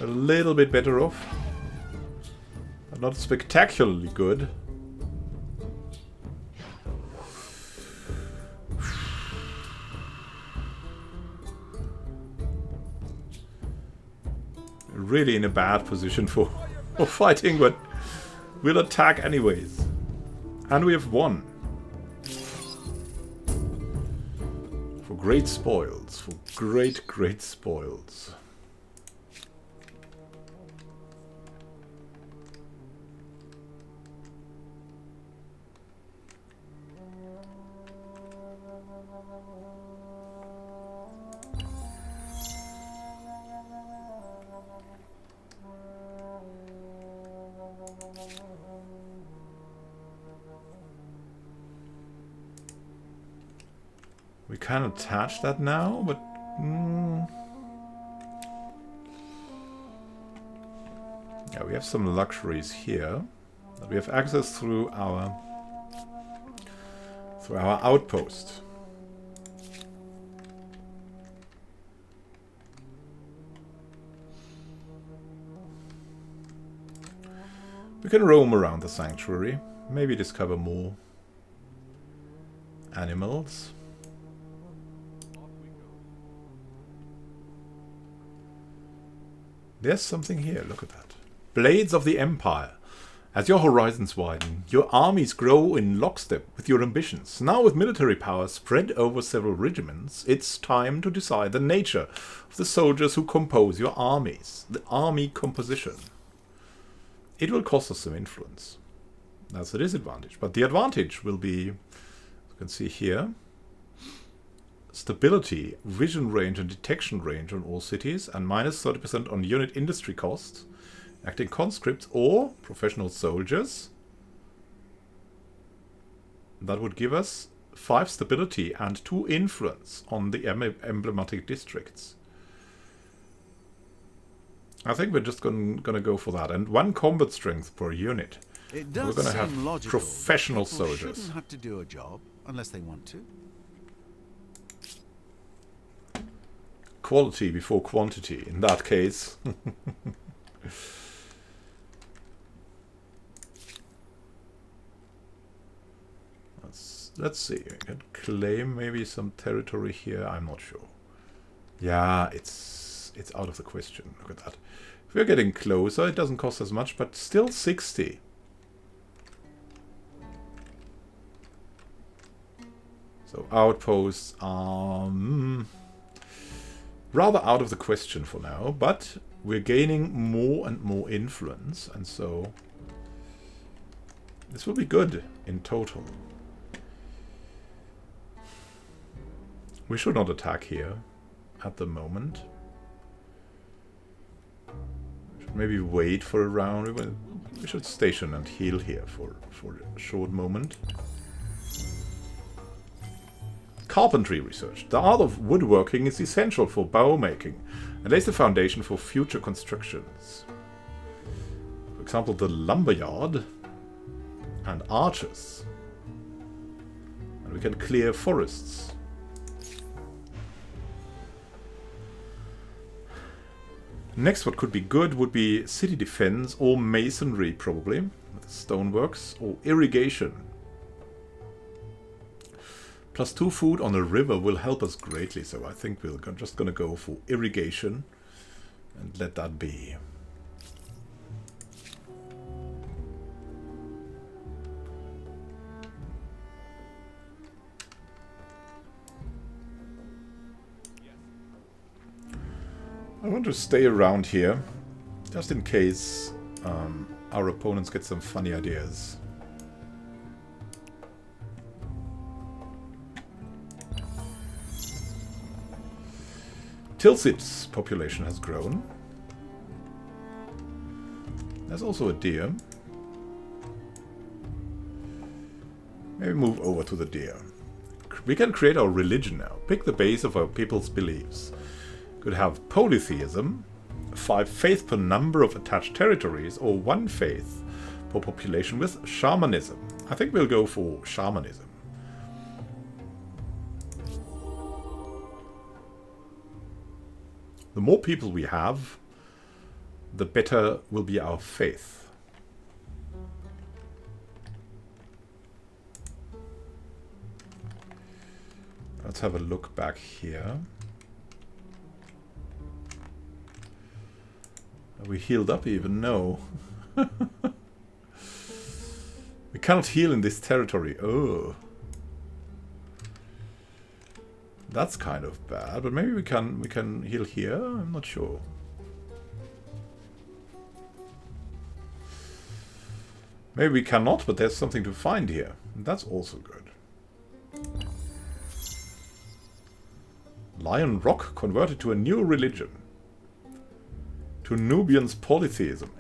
A little bit better off. But not spectacularly good. Really in a bad position for fighting, but we'll attack anyways. And we have won. For great spoils. For great spoils. We can attach that now, but yeah, we have some luxuries here that we have access through our outpost. We can roam around the sanctuary, maybe discover more animals. There's something here, look at that. Blades of the Empire. As your horizons widen, your armies grow in lockstep with your ambitions. Now with military power spread over several regiments, it's time to decide the nature of the soldiers who compose your armies. The army composition. It will cost us some influence. That's the disadvantage. But the advantage will be, you can see here, stability, vision range and detection range on all cities, and minus 30% on unit industry costs, acting conscripts or professional soldiers. That would give us 5 stability and 2 influence on the emblematic districts. I think we're just gonna go for that, and 1 combat strength per unit. It does We're gonna seem have logical professional that people soldiers. shouldn't have to do a job unless they want to. Quality before quantity in that case. Let's see. I can claim maybe some territory here. I'm not sure. Yeah, it's out of the question. Look at that. If we're getting closer, it doesn't cost as much, but still 60. So outposts are rather out of the question for now, but we're gaining more and more influence, and so this will be good in total. We should not attack here at the moment. We should maybe wait for a round. We should station and heal here for a short moment. Carpentry Research. The art of woodworking is essential for bow making and lays the foundation for future constructions. For example, the lumberyard and archers. And we can clear forests. Next, what could be good would be city defense or masonry, probably, with stoneworks, or irrigation. +2 food on a river will help us greatly, so I think we're just going to go for irrigation and let that be. want to stay around here, just in case our opponents get some funny ideas. Tilsit's population has grown. There's also a deer. Maybe move over to the deer. We can create our religion now. Pick the base of our people's beliefs. Could have polytheism, 5 faith per number of attached territories, or 1 faith per population with shamanism. I think we'll go for shamanism. The more people we have, the better will be our faith. Let's have a look back here. Are we healed up even? No. We cannot heal in this territory. Oh. That's kind of bad, but maybe we can heal here. I'm not sure. Maybe we cannot, but there's something to find here. That's also good. Lion Rock converted to a new religion. To Nubians polytheism.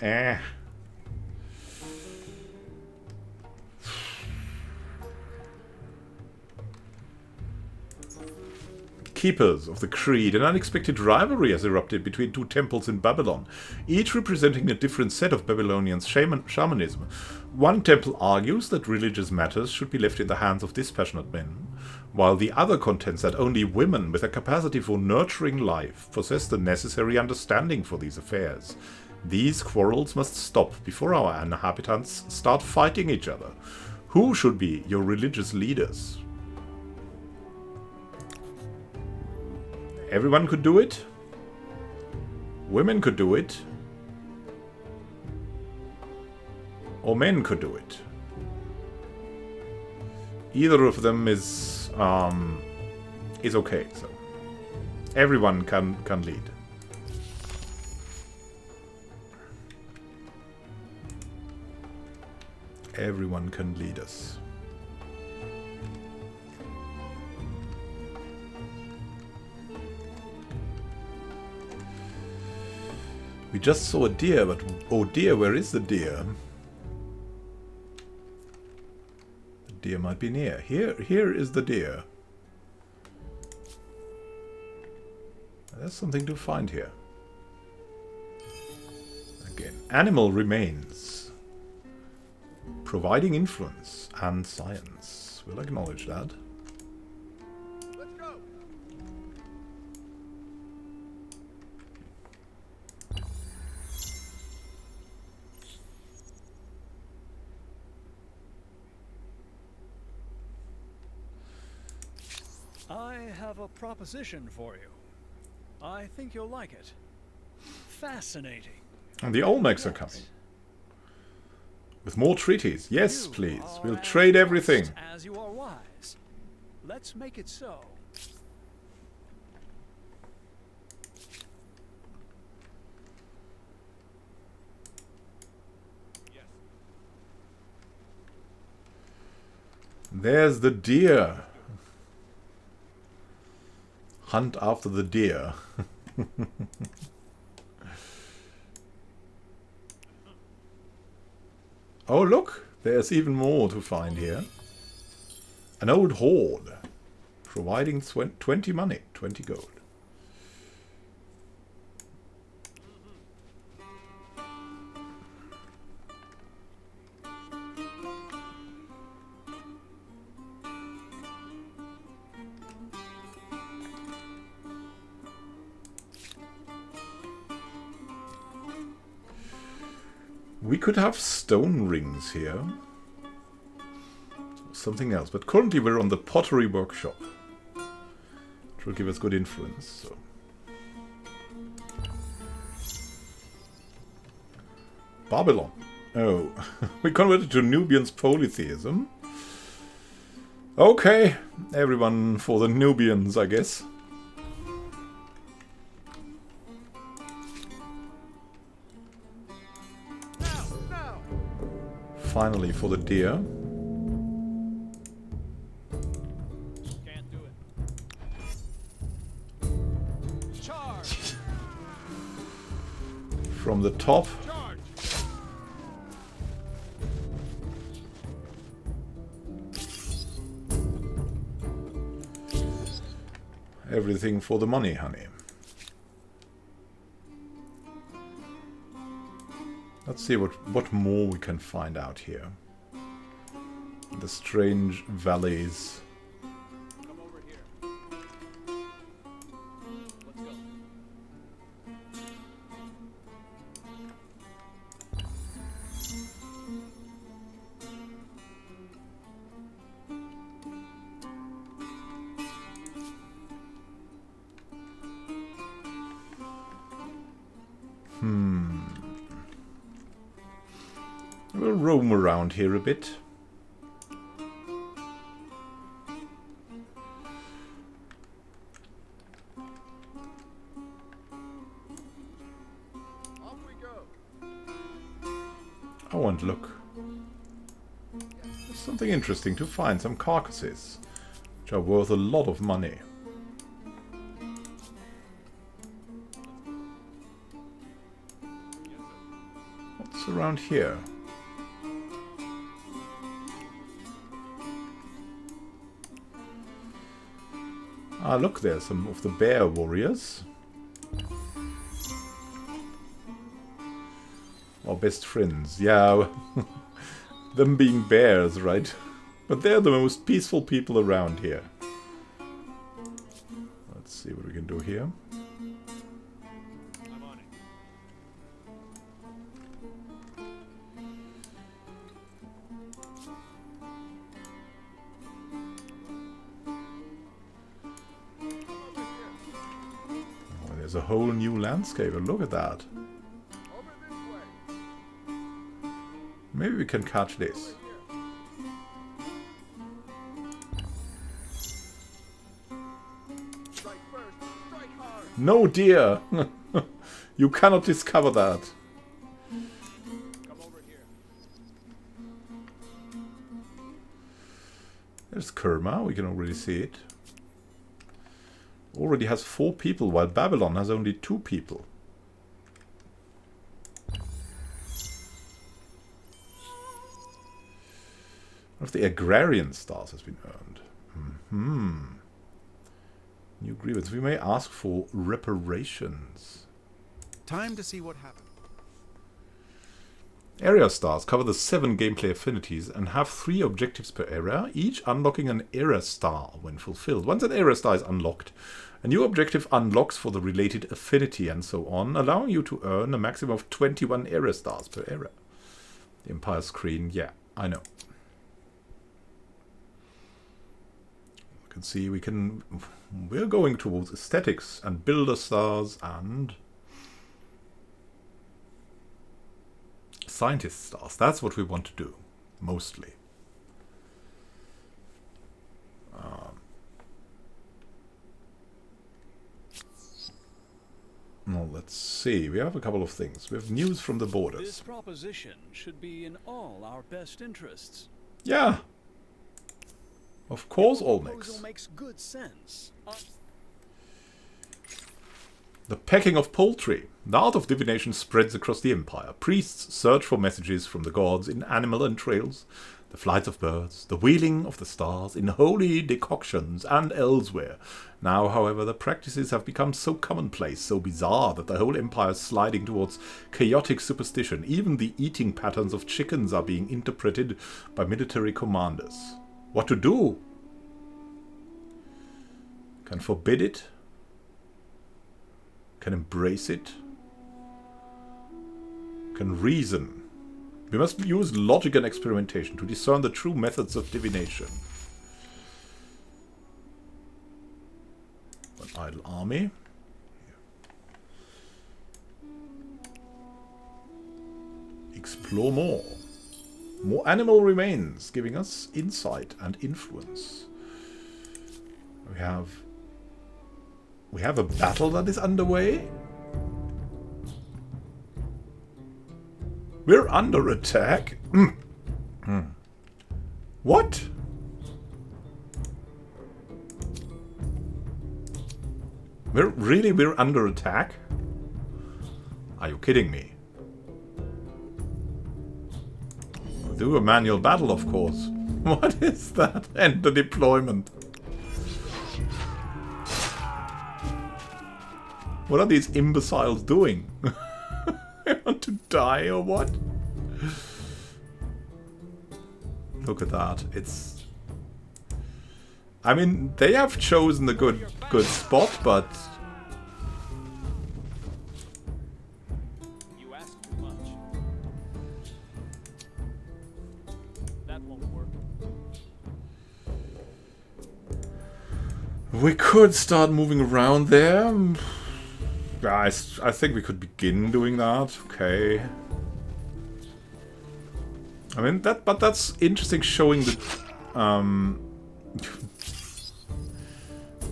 Keepers of the Creed, an unexpected rivalry has erupted between 2 temples in Babylon, each representing a different set of Babylonian shamanism. One temple argues that religious matters should be left in the hands of dispassionate men, while the other contends that only women with a capacity for nurturing life possess the necessary understanding for these affairs. These quarrels must stop before our inhabitants start fighting each other. Who should be your religious leaders? Everyone could do it. Women could do it. Or men could do it. Either of them is okay. So everyone can lead. Everyone can lead us. We just saw a deer, but oh dear, where is the deer? The deer might be near. Here is the deer. There's something to find here. Again, animal remains. Providing influence and science. We'll acknowledge that. Let's go. I have a proposition for you. I think you'll like it. Fascinating. And the Olmecs are coming. With more treaties. Yes, You please. are We'll as trade just everything. As you are wise. Let's make it so. There's the deer. Hunt after the deer. Oh, look. There's even more to find here. An old hoard. Providing 20 money. 20 gold. We could have stone rings here. Something else. But currently we're on the pottery workshop. Which will give us good influence. So. Babylon. Oh. We converted to Nubians polytheism. Okay. Everyone for the Nubians, I guess. finally for the deer. Can't do it. Charge! From the top. Charge! Everything for the money, honey. Let's see what more we can find out here. The strange valleys. Come over here. Let's go. We'll roam around here a bit. Off we go. I want to look. There's something interesting to find. Some carcasses, which are worth a lot of money. What's around here? Ah, look, there's some of the bear warriors. Our best friends, yeah. Them being bears, right? But they're the most peaceful people around here. Let's see what we can do here. I'm on it. Oh, there's a whole new landscape. Look at that. Over this way. Maybe we can catch this. Strike first. Strike hard. No, dear! You cannot discover that. Come over here. There's Kerma. We can already see it. Already has 4 people, while Babylon has only 2 people. One of the agrarian stars has been earned. New grievance. We may ask for reparations. Time to see what happened. Area stars cover the 7 gameplay affinities and have 3 objectives per area, each unlocking an area star when fulfilled. Once an area star is unlocked, a new objective unlocks for the related affinity and so on, allowing you to earn a maximum of 21 area stars per area. The Empire screen, yeah, I know. You can see we're going towards aesthetics and builder stars and scientist stars. That's what we want to do, mostly. Well, let's see. We have a couple of things. We have news from the This borders. proposition should be in all our best interests. Yeah. Of course, Proposal Olmex. makes good sense. The pecking of poultry. The art of divination spreads across the empire. Priests search for messages from the gods in animal entrails, the flights of birds, the wheeling of the stars, in holy decoctions, and elsewhere. Now, however, the practices have become so commonplace, so bizarre, that the whole empire is sliding towards chaotic superstition. Even the eating patterns of chickens are being interpreted by military commanders. What to do? Can forbid it? Can embrace it? Can reason? We must use logic and experimentation to discern the true methods of divination. An idle army. Explore more. More animal remains, giving us insight and influence. We have a battle that is underway. We're under attack. What? We're under attack? Are you kidding me? We'll do a manual battle, of course. What is that? End the deployment. What are these imbeciles doing? They want to die or what? Look at that. It's... I mean, they have chosen a good spot, but... You ask too much. That won't work. We could start moving around there. Guys, I think we could begin doing that. Okay. I mean, but that's interesting, showing the...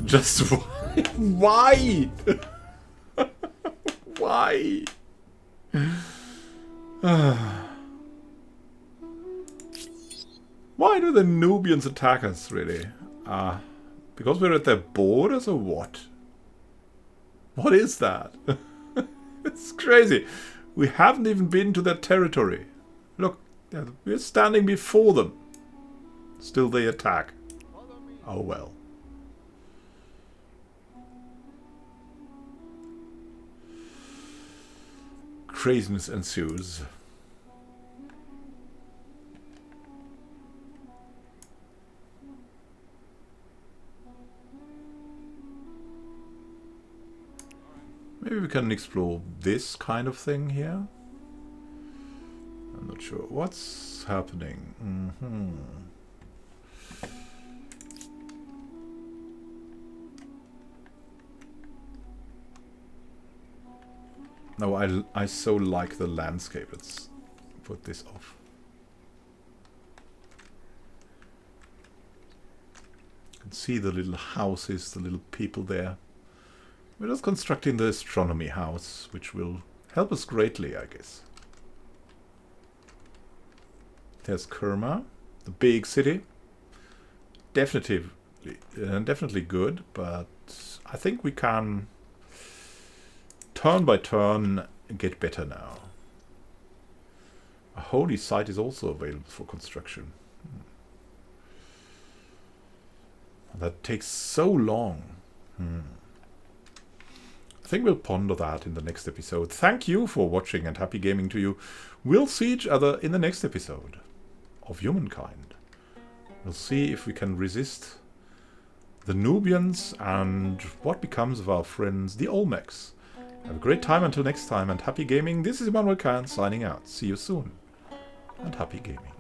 Just why? Why? Why do the Nubians attack us, really? Because we're at their borders or what? What is that? It's crazy. We haven't even been to their territory. Look, we're standing before them. Still they attack. Oh well. Craziness ensues. Maybe we can explore this kind of thing here. I'm not sure what's happening. No, I so like the landscape. Let's put this off. You can see the little houses, the little people there. We're just constructing the astronomy house, which will help us greatly, I guess. There's Kerma, the big city. Definitely good, but I think we can, turn by turn, get better now. A holy site is also available for construction. That takes so long. I think we'll ponder that in the next episode. Thank you for watching and happy gaming to you. We'll see each other in the next episode of Humankind. We'll see if we can resist the Nubians and what becomes of our friends, the Olmecs. Have a great time until next time and happy gaming. This is Immanuel Can signing out. See you soon and happy gaming.